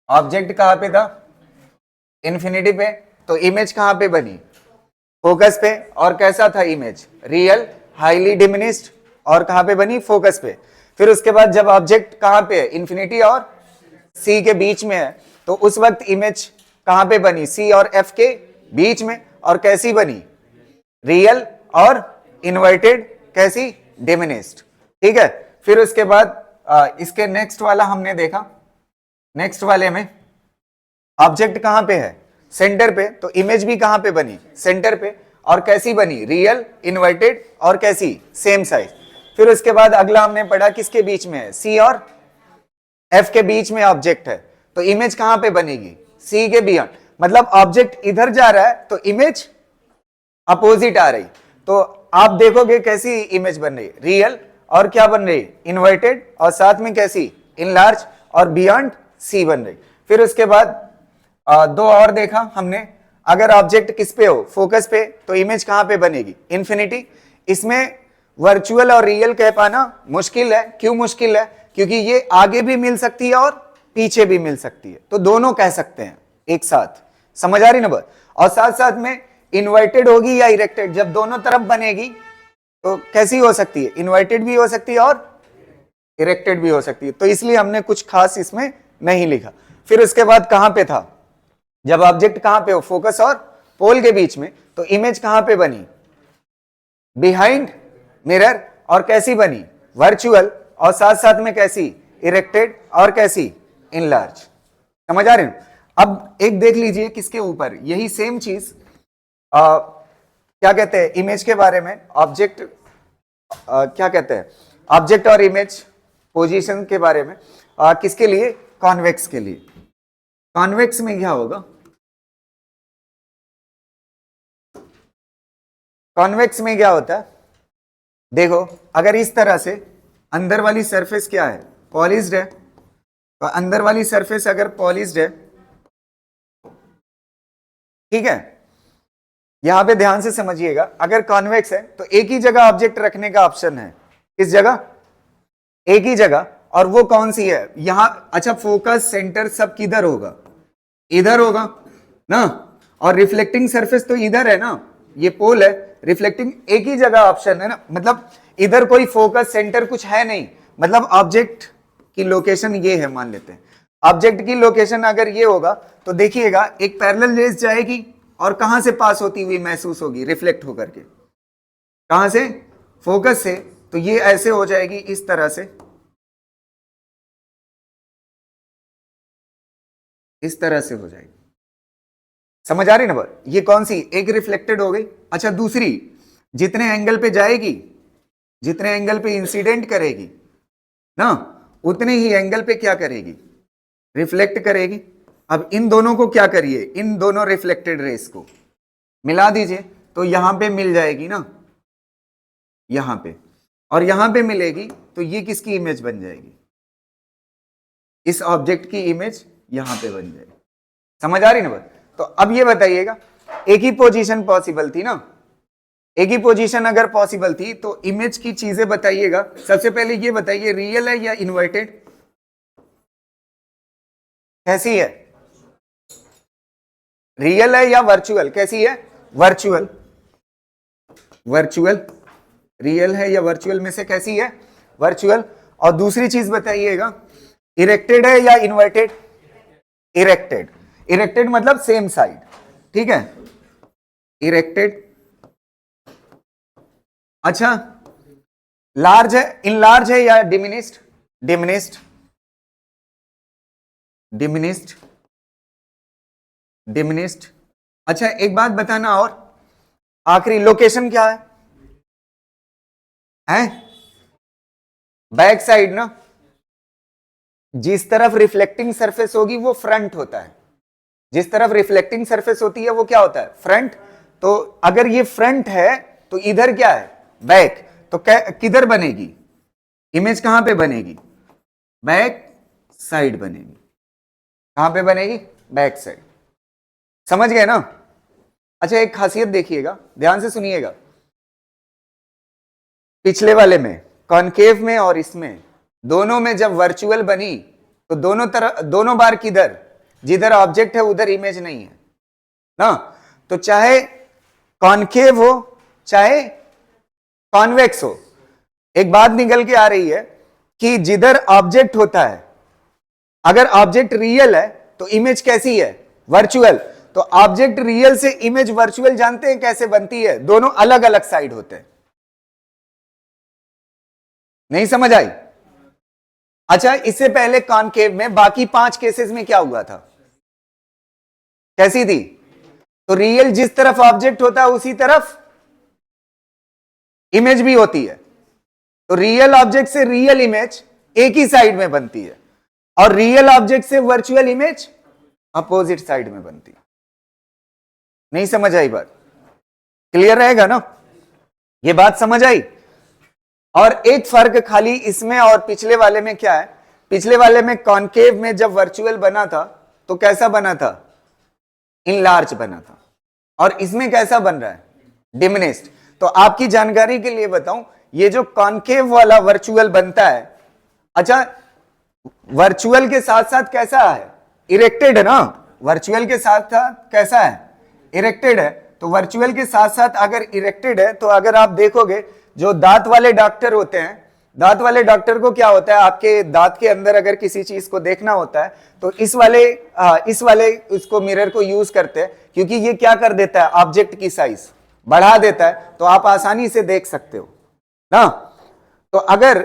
ऑब्जेक्ट कहां पे था? इन्फिनिटी पे। तो इमेज कहां पे बनी? फोकस पे। और कैसा था इमेज? Real, highly diminished. और कहां पे बनी? फोकस पे। फिर उसके बाद जब ऑब्जेक्ट कहां पे है? इन्फिनिटी और सी के बीच में है, तो उस वक्त इमेज कहां पे बनी? सी और एफ के बीच में। और कैसी बनी? रियल और इन्वर्टेड। कैसी? डिमिनिस्ड। ठीक है। फिर उसके बाद इसके नेक्स्ट वाला हमने देखा, नेक्स्ट वाले में ऑब्जेक्ट कहां पे है? सेंटर पे। तो इमेज भी कहां पे बनी? सेंटर पे। और कैसी बनी? रियल, इन्वर्टेड और कैसी? Same size. फिर उसके बाद अगला हमने पढ़ा किसके बीच में है? सी और एफ के बीच में ऑब्जेक्ट है, तो इमेज कहां पे बनेगी? सी के बियॉन्ड। मतलब ऑब्जेक्ट इधर जा रहा है तो इमेज अपोजिट आ रही। तो आप देखोगे कैसी इमेज बन रही? रियल और क्या बन रही? इन्वर्टेड। और साथ में कैसी? इनलार्ज और बियॉन्ड सी बन रही। फिर उसके बाद दो और देखा हमने। अगर ऑब्जेक्ट किस पे हो? फोकस पे, तो इमेज कहां पे बनेगी? इन्फिनिटी। इसमें वर्चुअल और रियल कह पाना मुश्किल है। क्यों मुश्किल है? क्योंकि ये आगे भी मिल सकती है और पीछे भी मिल सकती है, तो दोनों कह सकते हैं एक साथ। समझ आ रही ना बात? और साथ साथ में इन्वर्टेड होगी या इरेक्टेड, जब दोनों तरफ बनेगी तो कैसी हो सकती है? इन्वर्टेड भी हो सकती है और इरेक्टेड भी हो सकती है। तो इसलिए हमने कुछ खास इसमें नहीं लिखा। फिर उसके बाद कहां पे था? जब ऑब्जेक्ट कहां पे हो? फोकस और पोल के बीच में, तो इमेज कहां पे बनी? Behind mirror. और कैसी बनी? वर्चुअल। और साथ साथ में कैसी? इरेक्टेड और कैसी? इनलार्ज। समझ आ रहे हैं? अब एक देख लीजिए किसके ऊपर यही सेम चीज क्या कहते हैं इमेज के बारे में, ऑब्जेक्ट क्या कहते हैं, ऑब्जेक्ट और इमेज पोजीशन के बारे में। किसके लिए? कॉन्वेक्स के लिए। कॉन्वेक्स में क्या होगा? कॉन्वेक्स में क्या होता है? देखो, अगर इस तरह से अंदर वाली सरफेस क्या है? पॉलिश्ड है। तो अंदर वाली सरफेस अगर पॉलिश्ड है, ठीक है, यहां पे ध्यान से समझिएगा, अगर कॉन्वेक्स है तो एक ही जगह ऑब्जेक्ट रखने का ऑप्शन है। किस जगह? एक ही जगह। और वो कौन सी है? यहां। अच्छा, फोकस सेंटर सब किधर होगा? इधर होगा ना। और रिफ्लेक्टिंग सरफेस तो इधर है ना, ये पोल है। रिफ्लेक्टिंग एक ही जगह ऑप्शन है ना, मतलब इधर कोई फोकस सेंटर कुछ है नहीं। मतलब ऑब्जेक्ट की लोकेशन ये है, मान लेते हैं ऑब्जेक्ट की लोकेशन अगर ये होगा, तो देखिएगा एक पैरेलल रेस जाएगी और कहां से पास होती हुई महसूस होगी? रिफ्लेक्ट होकर के। कहां से? फोकस से। तो ये ऐसे हो जाएगी इस तरह से, इस तरह से हो जाएगी। समझ आ रही ना बात? ये कौन सी? एक रिफ्लेक्टेड हो गई। अच्छा, दूसरी जितने एंगल पे जाएगी, जितने एंगल पे इंसिडेंट करेगी ना, उतने ही एंगल पे क्या करेगी? रिफ्लेक्ट करेगी। अब इन दोनों को क्या करिए? इन दोनों रिफ्लेक्टेड रेस को मिला दीजिए, तो यहां पे मिल जाएगी ना, यहां पे। और यहां पे मिलेगी तो ये किसकी इमेज बन जाएगी? इस ऑब्जेक्ट की इमेज यहां पे बन जाएगी। समझ आ रही ना बात? तो अब ये बताइएगा, एक ही पोजीशन पॉसिबल थी ना, एक ही पोजीशन अगर पॉसिबल थी तो इमेज की चीजें बताइएगा। सबसे पहले ये बताइए, रियल है या इन्वर्टेड? कैसी है? रियल है या वर्चुअल? कैसी है? वर्चुअल। वर्चुअल। रियल है या वर्चुअल में से कैसी है? वर्चुअल। और दूसरी चीज बताइएगा, इरेक्टेड है या इन्वर्टेड? इरेक्टेड। इरेक्टेड मतलब सेम साइड, ठीक है, इरेक्टेड। अच्छा, लार्ज है, इनलार्ज है या डिमिनिस्ड? डिमिनिस्ड। डिमिनिस्ड। डिमिनिस्ड। अच्छा, एक बात बताना, और आखिरी लोकेशन क्या है? हैं? बैक साइड ना। जिस तरफ रिफ्लेक्टिंग सरफेस होगी वो फ्रंट होता है, जिस तरफ रिफ्लेक्टिंग सरफेस होती है वो क्या होता है? फ्रंट। तो अगर ये फ्रंट है तो इधर क्या है? बैक। तो किधर बनेगी इमेज? कहां पे बनेगी? बैक साइड बनेगी। कहां पे बनेगी? Back side. समझ गए ना? अच्छा, एक खासियत देखिएगा, ध्यान से सुनिएगा। पिछले वाले में, कॉनकेव में और इसमें, दोनों में जब वर्चुअल बनी तो दोनों तरफ, दोनों बार किधर? जिधर ऑब्जेक्ट है उधर इमेज नहीं है ना। तो चाहे कॉनकेव हो चाहे कॉन्वेक्स हो, एक बात निकल के आ रही है कि जिधर ऑब्जेक्ट होता है, अगर ऑब्जेक्ट रियल है तो इमेज कैसी है? वर्चुअल। तो ऑब्जेक्ट रियल से इमेज वर्चुअल जानते हैं कैसे बनती है? दोनों अलग अलग साइड होते हैं। नहीं समझ आई? अच्छा, इससे पहले कॉनकेव में बाकी 5 केसेस में क्या हुआ था? कैसी थी? तो रियल जिस तरफ ऑब्जेक्ट होता है उसी तरफ इमेज भी होती है। तो रियल ऑब्जेक्ट से रियल इमेज एक ही साइड में बनती है, और रियल ऑब्जेक्ट से वर्चुअल इमेज अपोजिट साइड में बनती है। नहीं समझ आई बात? क्लियर रहेगा ना? ये बात समझ आई? और एक फर्क खाली इसमें और पिछले वाले में क्या है? पिछले वाले में कॉनकेव में जब वर्चुअल बना था तो कैसा बना था? इनलार्ज बना था। और इसमें कैसा बन रहा है? डिमिनिस्ड। तो आपकी जानकारी के लिए बताऊं, ये जो कॉनकेव वाला वर्चुअल बनता है, अच्छा, वर्चुअल के साथ साथ कैसा है? इरेक्टेड है ना। वर्चुअल के साथ साथ कैसा है? इरेक्टेड है। तो वर्चुअल के साथ साथ अगर इरेक्टेड है, तो अगर आप देखोगे, जो दांत वाले डॉक्टर होते हैं, दांत वाले डॉक्टर को क्या होता है, आपके दांत के अंदर अगर किसी चीज को देखना होता है तो इस वाले इसको मिरर को यूज करते हैं, क्योंकि ये क्या कर देता है? ऑब्जेक्ट की साइज बढ़ा देता है, तो आप आसानी से देख सकते हो ना। तो अगर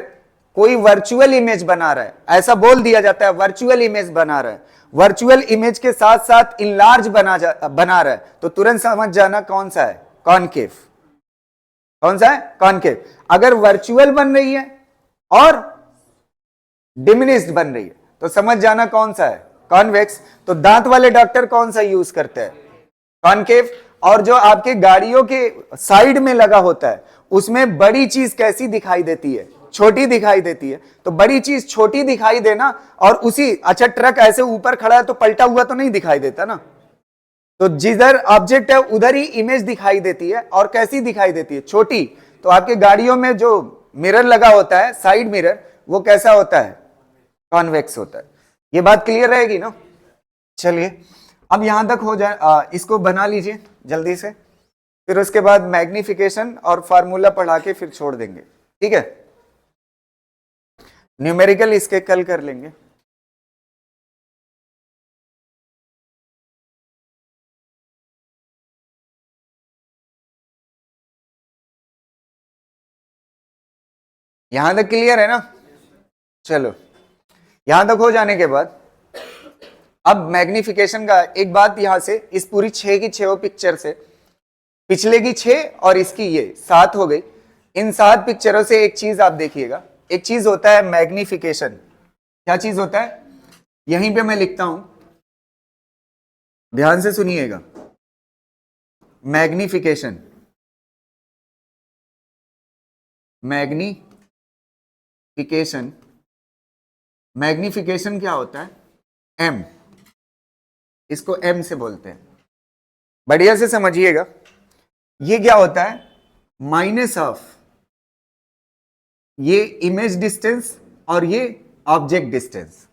कोई वर्चुअल इमेज बना रहा है, ऐसा बोल दिया जाता है वर्चुअल इमेज बना रहा है, वर्चुअल इमेज के साथ साथ इनलार्ज बना रहा है, तो तुरंत समझ जाना कौन सा है? कॉनकेव। कौन सा है? कॉनकेव। अगर वर्चुअल बन रही है और डिमिनिस्ड बन रही है तो समझ जाना कौन सा है? कॉन्वेक्स। तो दांत वाले डॉक्टर कौन सा यूज करते हैं? कॉनकेव। और जो आपके गाड़ियों के साइड में लगा होता है उसमें बड़ी चीज कैसी दिखाई देती है? छोटी दिखाई देती है। तो बड़ी चीज छोटी दिखाई देना, और उसी, अच्छा, ट्रक ऐसे ऊपर खड़ा है तो पलटा हुआ तो नहीं दिखाई देता ना। तो जिधर ऑब्जेक्ट है उधर ही इमेज दिखाई देती है, और कैसी दिखाई देती है? छोटी। तो आपके गाड़ियों में जो मिरर लगा होता है, साइड मिरर, वो कैसा होता है? कॉन्वेक्स होता है। ये बात क्लियर रहेगी ना? चलिए, अब यहां तक हो जाए, इसको बना लीजिए जल्दी से, फिर उसके बाद मैग्निफिकेशन और फार्मूला पढ़ा के फिर छोड़ देंगे, ठीक है? न्यूमेरिकल इसके कल कर लेंगे। यहां तक क्लियर है ना? चलो, यहां तक हो जाने के बाद अब मैग्निफिकेशन का एक बात, यहां से इस पूरी 6 की 6 पिक्चर से, पिछले की 6 और इसकी ये 7 हो गई। इन 7 पिक्चरों से एक चीज आप देखिएगा, एक चीज होता है मैग्निफिकेशन। क्या चीज होता है? यहीं पे मैं लिखता हूं, ध्यान से सुनिएगा। मैग्निफिकेशन, मैग्निफिकेशन, मैग्निफिकेशन क्या होता है? एम, इसको एम से बोलते हैं। बढ़िया से समझिएगा, ये क्या होता है? माइनस ऑफ ये इमेज डिस्टेंस और ये ऑब्जेक्ट डिस्टेंस।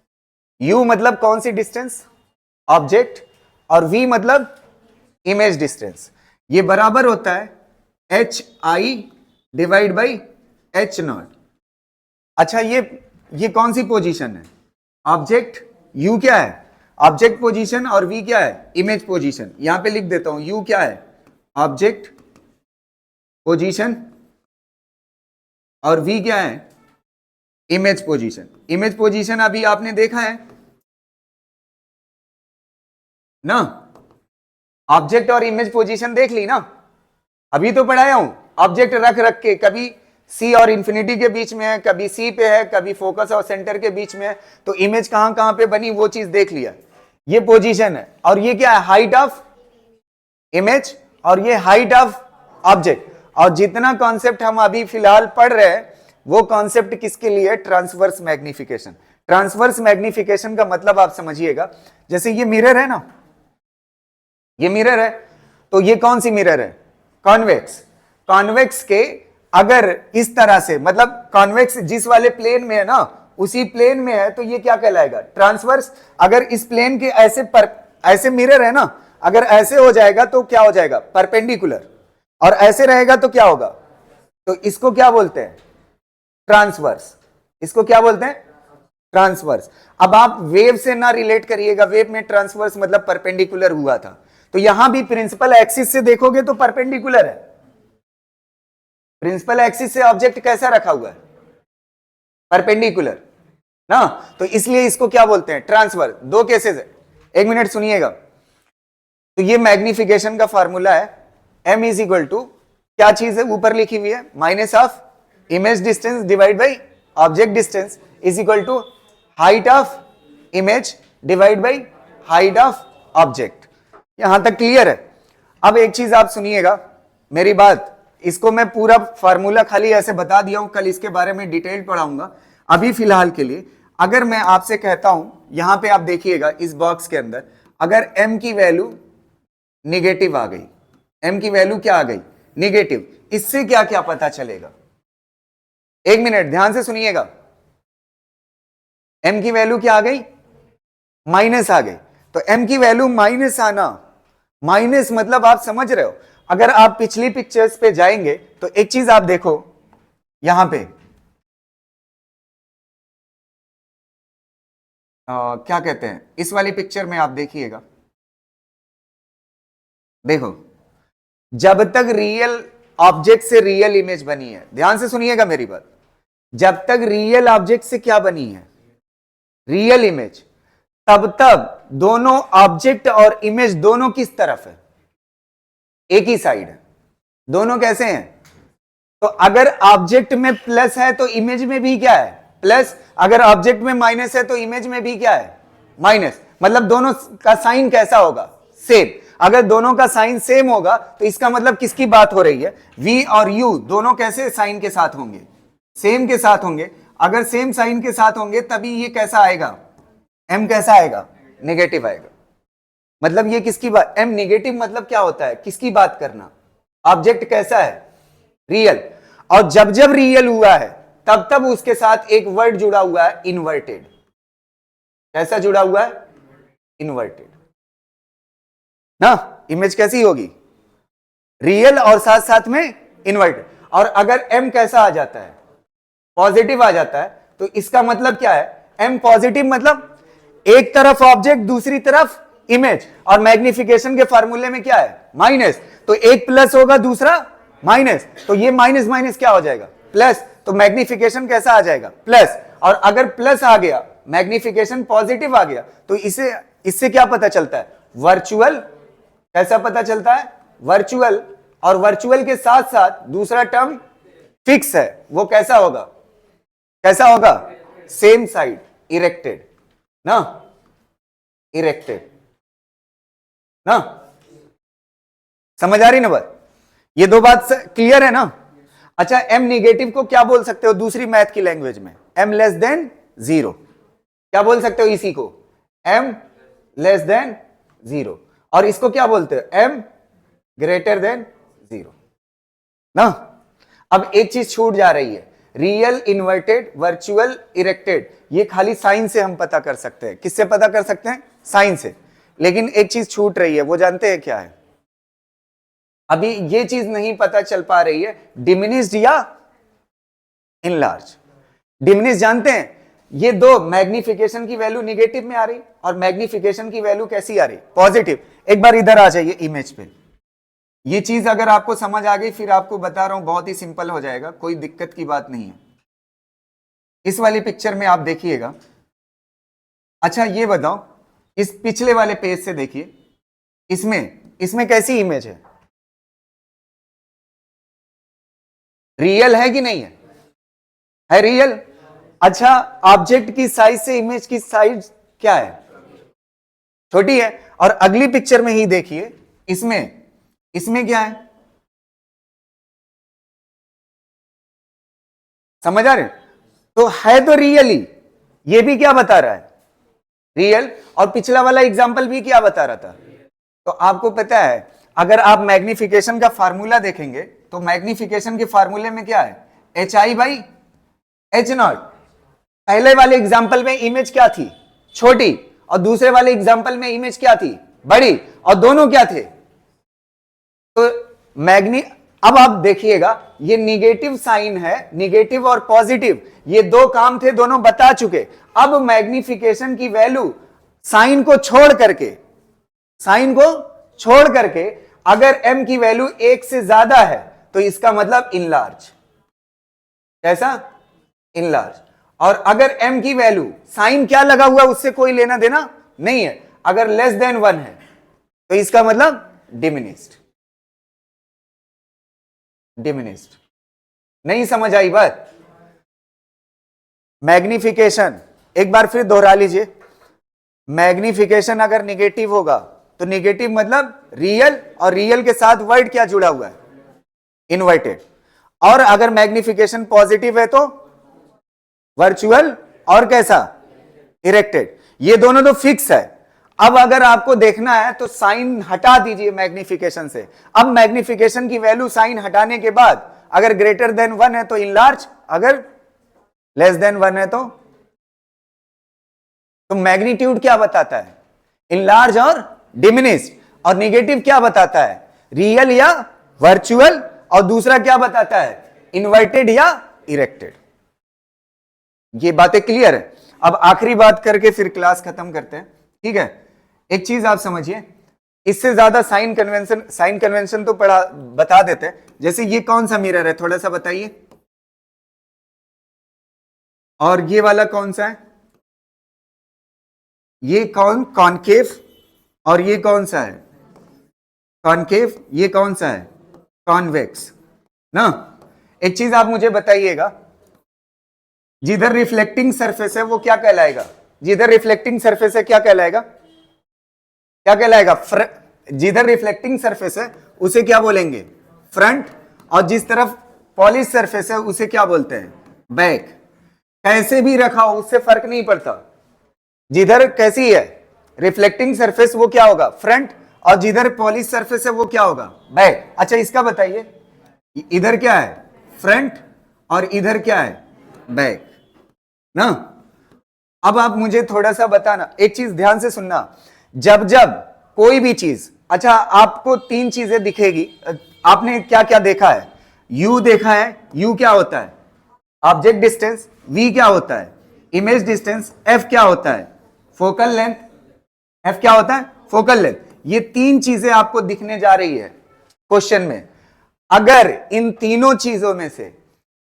u मतलब कौन सी डिस्टेंस, ऑब्जेक्ट, और v मतलब इमेज डिस्टेंस। ये बराबर होता है H I divide by H not. अच्छा ये कौन सी पोजीशन है, ऑब्जेक्ट, u क्या है ऑब्जेक्ट पोजीशन और v क्या है इमेज पोजीशन। यहां पे लिख देता हूं u क्या है ऑब्जेक्ट पोजीशन और v क्या है इमेज पोजीशन। इमेज पोजीशन अभी आपने देखा है ना, ऑब्जेक्ट और इमेज पोजीशन देख ली ना, अभी तो पढ़ाया हूं। ऑब्जेक्ट रख रख के कभी सी और इंफिनिटी के बीच में है, कभी सी पे है, कभी फोकस और सेंटर के बीच में है, तो इमेज कहां कहां पे बनी वो चीज देख लिया। ये पोजीशन है और ये क्या है हाइट ऑफ इमेज और ये हाइट ऑफ ऑब्जेक्ट। और जितना कॉन्सेप्ट हम अभी फिलहाल पढ़ रहे हैं वो कॉन्सेप्ट किसके लिए, ट्रांसवर्स मैग्निफिकेशन। ट्रांसवर्स मैग्निफिकेशन का मतलब आप समझिएगा, जैसे ये मिरर है ना, ये मिरर है, तो ये कौन सी मिरर है, कॉन्वेक्स। कॉन्वेक्स के अगर इस तरह से, मतलब कॉन्वेक्स जिस वाले प्लेन में है ना उसी प्लेन में है, तो ये क्या कहलाएगा, ट्रांसवर्स। अगर इस प्लेन के ऐसे मिरर है ना, अगर ऐसे हो जाएगा तो क्या हो जाएगा, परपेंडिकुलर, और ऐसे रहेगा तो क्या होगा, तो इसको क्या बोलते हैं, ट्रांसवर्स। इसको क्या बोलते हैं, ट्रांसवर्स। अब आप वेव से ना रिलेट करिएगा, वेव में ट्रांसवर्स मतलब परपेंडिकुलर हुआ था, तो यहां भी प्रिंसिपल एक्सिस से देखोगे तो परपेंडिकुलर है। प्रिंसिपल एक्सिस से ऑब्जेक्ट कैसा रखा हुआ है, परपेंडिकुलर ना, तो इसलिए इसको क्या बोलते हैं, ट्रांसवर्स। दो केसेस है, एक मिनट सुनिएगा। तो ये मैग्निफिकेशन का फॉर्मूला है, m इज इक्वल टू क्या चीज है ऊपर लिखी हुई है, minus of image distance divide by object distance is equal to height of image divide by height of object. यहां तक क्लियर है। अब एक चीज आप सुनिएगा मेरी बात, इसको मैं पूरा फार्मूला खाली ऐसे बता दिया हूं, कल इसके बारे में डिटेल पढ़ाऊंगा। अभी फिलहाल के लिए अगर मैं आपसे कहता हूं, यहां पे आप देखिएगा इस बॉक्स के अंदर, अगर m की वैल्यू निगेटिव आ गई, m की वैल्यू क्या आ गई, निगेटिव, इससे क्या क्या पता चलेगा, एक मिनट ध्यान से सुनिएगा। m की वैल्यू क्या आ गई, माइनस आ गई, तो m की वैल्यू माइनस आना, माइनस मतलब आप समझ रहे हो। अगर आप पिछली पिक्चर्स पे जाएंगे तो एक चीज आप देखो, यहां पे क्या कहते हैं, इस वाली पिक्चर में आप देखिएगा, देखो जब तक रियल ऑब्जेक्ट से रियल इमेज बनी है, ध्यान से सुनिएगा मेरी बात, जब तक रियल ऑब्जेक्ट से क्या बनी है, रियल इमेज, तब तक दोनों ऑब्जेक्ट और इमेज दोनों किस तरफ है, एक ही साइड है, दोनों कैसे हैं। तो अगर ऑब्जेक्ट में प्लस है तो इमेज में भी क्या है, प्लस, अगर ऑब्जेक्ट में माइनस है तो इमेज में भी क्या है, माइनस। मतलब दोनों का साइन कैसा होगा, सेम। अगर दोनों का साइन सेम होगा तो इसका मतलब किसकी बात हो रही है, v और u दोनों कैसे साइन के साथ होंगे, सेम के साथ होंगे। अगर सेम साइन के साथ होंगे तभी ये कैसा आएगा, m कैसा आएगा, नेगेटिव आएगा। मतलब ये किसकी बात, m नेगेटिव मतलब क्या होता है, किसकी बात करना, ऑब्जेक्ट कैसा है, रियल। और जब जब रियल हुआ है तब तब उसके साथ एक वर्ड जुड़ा हुआ है, इन्वर्टेड। कैसा जुड़ा हुआ है, इन्वर्टेड ना। इमेज कैसी होगी, रियल और साथ साथ में इन्वर्टेड। और अगर m कैसा आ जाता है, पॉजिटिव आ जाता है, तो इसका मतलब क्या है, m पॉजिटिव मतलब एक तरफ ऑब्जेक्ट दूसरी तरफ इमेज, और मैग्निफिकेशन के फार्मूले में क्या है, माइनस, तो एक प्लस होगा दूसरा माइनस, तो ये माइनस माइनस क्या हो जाएगा, प्लस, तो मैग्निफिकेशन कैसा आ जाएगा, प्लस। और अगर प्लस आ गया, मैग्निफिकेशन पॉजिटिव आ गया, तो इससे क्या पता चलता है, वर्चुअल। कैसा पता चलता है, वर्चुअल। और वर्चुअल के साथ साथ दूसरा टर्म फिक्स है, वो कैसा होगा, कैसा होगा, सेम साइड, इरेक्टेड ना, इरेक्टेड ना। समझ आ रही ना बात, ये दो बात क्लियर है ना। अच्छा, m निगेटिव को क्या बोल सकते हो दूसरी मैथ की लैंग्वेज में, m लेस देन जीरो। क्या बोल सकते हो इसी को, m लेस देन जीरो। और इसको क्या बोलते हो, m ग्रेटर देन जीरो ना। अब एक चीज छूट जा रही है, रियल, इन्वर्टेड, वर्चुअल, इरेक्टेड, ये खाली साइन से हम पता कर सकते हैं। किससे पता कर सकते हैं? साइन से। लेकिन एक चीज छूट रही है, वो जानते हैं क्या है? अभी ये चीज नहीं पता चल पा रही है, डिमिनिश्ड या इनलार्ज। डिमिनिश जानते हैं, ये दो, मैग्निफिकेशन की वैल्यू निगेटिव में आ रही और मैग्निफिकेशन की वैल्यू कैसी आ रही? पॉजिटिव। एक बार इधर आ जाइए इमेज पे। ये चीज अगर आपको समझ आ गई, फिर आपको बता रहा हूं बहुत ही सिंपल हो जाएगा, कोई दिक्कत की बात नहीं है। इस वाली पिक्चर में आप देखिएगा। अच्छा ये बताओ, इस पिछले वाले पेज से देखिए, इसमें कैसी इमेज है? रियल है कि नहीं है? है रियल। अच्छा, ऑब्जेक्ट की साइज से इमेज की साइज क्या है? छोटी है। और अगली पिक्चर में ही देखिए, इसमें क्या है? समझ आ रहे? तो है तो रियल ही। ये भी क्या बता रहा है? रियल। और पिछला वाला एग्जांपल भी क्या बता रहा था? तो आपको पता है, अगर आप मैग्निफिकेशन का फार्मूला देखेंगे तो मैग्निफिकेशन के फार्मूले में क्या है? HI/H0। पहले वाले एग्जांपल में इमेज क्या थी? छोटी। और दूसरे वाले एग्जांपल में इमेज क्या थी? बड़ी। और दोनों क्या थे? तो अब आप देखिएगा, ये निगेटिव साइन है, निगेटिव और पॉजिटिव, ये दो काम थे, दोनों बता चुके। अब मैग्निफिकेशन की वैल्यू साइन को छोड़ करके अगर m की वैल्यू 1 से ज्यादा है तो इसका मतलब इनलार्ज। कैसा? इनलार्ज। और अगर m की वैल्यू, साइन क्या लगा हुआ उससे कोई लेना देना नहीं है, अगर लेस देन 1 है तो इसका मतलब डिमिनिश्ड। नहीं समझ आई बात? मैग्निफिकेशन एक बार फिर दोहरा लीजिए। मैग्निफिकेशन अगर निगेटिव होगा तो निगेटिव मतलब रियल, और रियल के साथ वर्ड क्या जुड़ा हुआ है? इन्वर्टेड। और अगर मैग्निफिकेशन पॉजिटिव है तो वर्चुअल, और कैसा? इरेक्टेड। ये दोनों तो फिक्स है। अब अगर आपको देखना है तो साइन हटा दीजिए मैग्निफिकेशन से। अब मैग्निफिकेशन की वैल्यू साइन हटाने के बाद अगर ग्रेटर देन 1 है तो इनलार्ज, अगर लेस देन 1 है तो मैग्नीट्यूड क्या बताता है? इनलार्ज और डिमिनिश्ड। और निगेटिव क्या बताता है? रियल या वर्चुअल। और दूसरा क्या बताता है? इन्वर्टेड या इरेक्टेड। ये बातें क्लियर है? अब आखिरी बात करके फिर क्लास खत्म करते हैं, ठीक है? एक चीज आप समझिए, इससे ज्यादा साइन कन्वेंशन तो पढ़ा बता देते हैं। जैसे ये कौन सा मिरर है, थोड़ा सा बताइए। और ये वाला कौन सा है? ये कॉनकेव। और ये कौन सा है? कॉनकेव। ये कौन सा है? कॉन्वेक्स ना। एक चीज आप मुझे बताइएगा, जिधर रिफ्लेक्टिंग सरफेस है वो क्या कहलाएगा? जिधर रिफ्लेक्टिंग सरफेस है क्या कहलाएगा? क्या कहलाएगा? जिधर रिफ्लेक्टिंग सरफेस है उसे क्या बोलेंगे? फ्रंट। और जिस तरफ पॉलिश सरफेस है उसे क्या बोलते हैं? बैक। कैसे भी रखा हो उससे फर्क नहीं पड़ता। जिधर कैसी है रिफ्लेक्टिंग सरफेस वो क्या होगा? फ्रंट। और जिधर पॉलिश सरफेस है वो क्या होगा? बैक। अच्छा इसका बताइए, इधर क्या है? फ्रंट। और इधर क्या है? बैक ना। अब आप मुझे थोड़ा सा बताना, एक चीज ध्यान से सुनना। जब कोई भी चीज, अच्छा आपको 3 चीजें दिखेगी। आपने क्या क्या देखा है? U देखा है। U क्या होता है? Object distance. V क्या होता है? Image distance. F क्या होता है? Focal length. F क्या होता है? Focal length. ये 3 चीजें आपको दिखने जा रही है क्वेश्चन में। अगर इन तीनों चीजों में से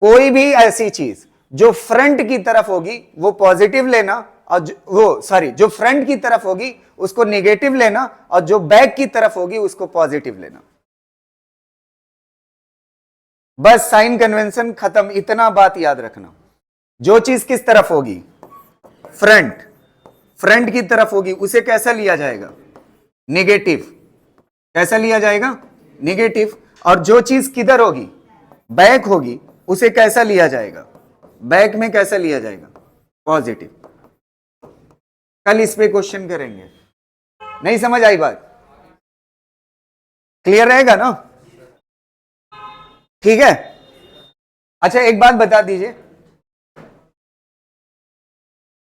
कोई भी ऐसी चीज जो फ्रंट की तरफ होगी वो पॉजिटिव लेना, और जो फ्रंट की तरफ होगी उसको नेगेटिव लेना, और जो बैक की तरफ होगी उसको पॉजिटिव लेना। बस साइन कन्वेंशन खत्म। इतना बात याद रखना, जो चीज किस तरफ होगी? फ्रंट की तरफ होगी उसे कैसा लिया जाएगा? नेगेटिव। कैसा लिया जाएगा? नेगेटिव। और जो चीज किधर होगी? बैक होगी, उसे कैसा लिया जाएगा? बैक में कैसा लिया जाएगा? पॉजिटिव। कल इस पे क्वेश्चन करेंगे। नहीं समझ आई बात? क्लियर रहेगा ना? ठीक है। अच्छा एक बात बता दीजिए,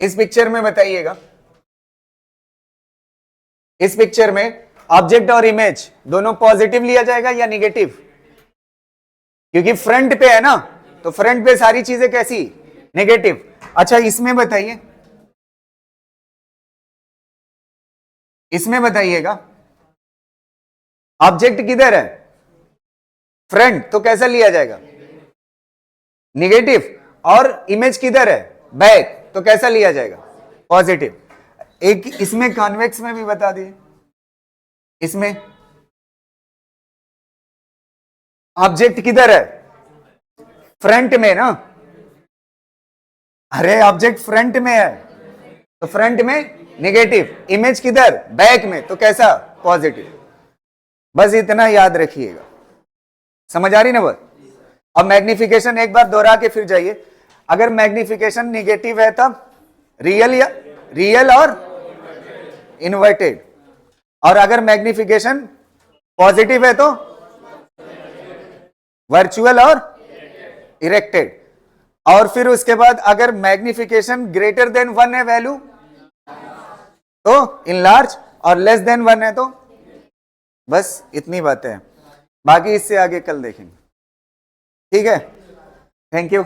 इस पिक्चर में बताइएगा, इस पिक्चर में ऑब्जेक्ट और इमेज दोनों पॉजिटिव लिया जाएगा या निगेटिव? क्योंकि फ्रंट पे है ना, तो फ्रंट पे सारी चीजें कैसी? नेगेटिव। अच्छा इसमें बताइए, इसमें बताइएगा ऑब्जेक्ट किधर है? फ्रंट, तो कैसा लिया जाएगा? निगेटिव। और इमेज किधर है? बैक, तो कैसा लिया जाएगा? पॉजिटिव। एक इसमें कॉन्वेक्स में भी बता दिए, इसमें ऑब्जेक्ट किधर है? फ्रंट में ना, अरे ऑब्जेक्ट फ्रंट में है तो फ्रंट में नेगेटिव, इमेज किधर? बैक में, तो कैसा? पॉजिटिव। बस इतना याद रखिएगा, समझ आ रही ना बात? अब मैग्निफिकेशन एक बार दोहरा के फिर जाइए। अगर मैग्निफिकेशन निगेटिव है तब रियल या रियल और इन्वर्टेड, और अगर मैग्निफिकेशन पॉजिटिव है तो वर्चुअल और इरेक्टेड। और फिर उसके बाद अगर मैग्निफिकेशन ग्रेटर देन 1 है वैल्यू तो इनलार्ज, और लेस देन 1 है तो, बस इतनी बातें हैं, बाकी इससे आगे कल देखेंगे। ठीक है, थैंक यू।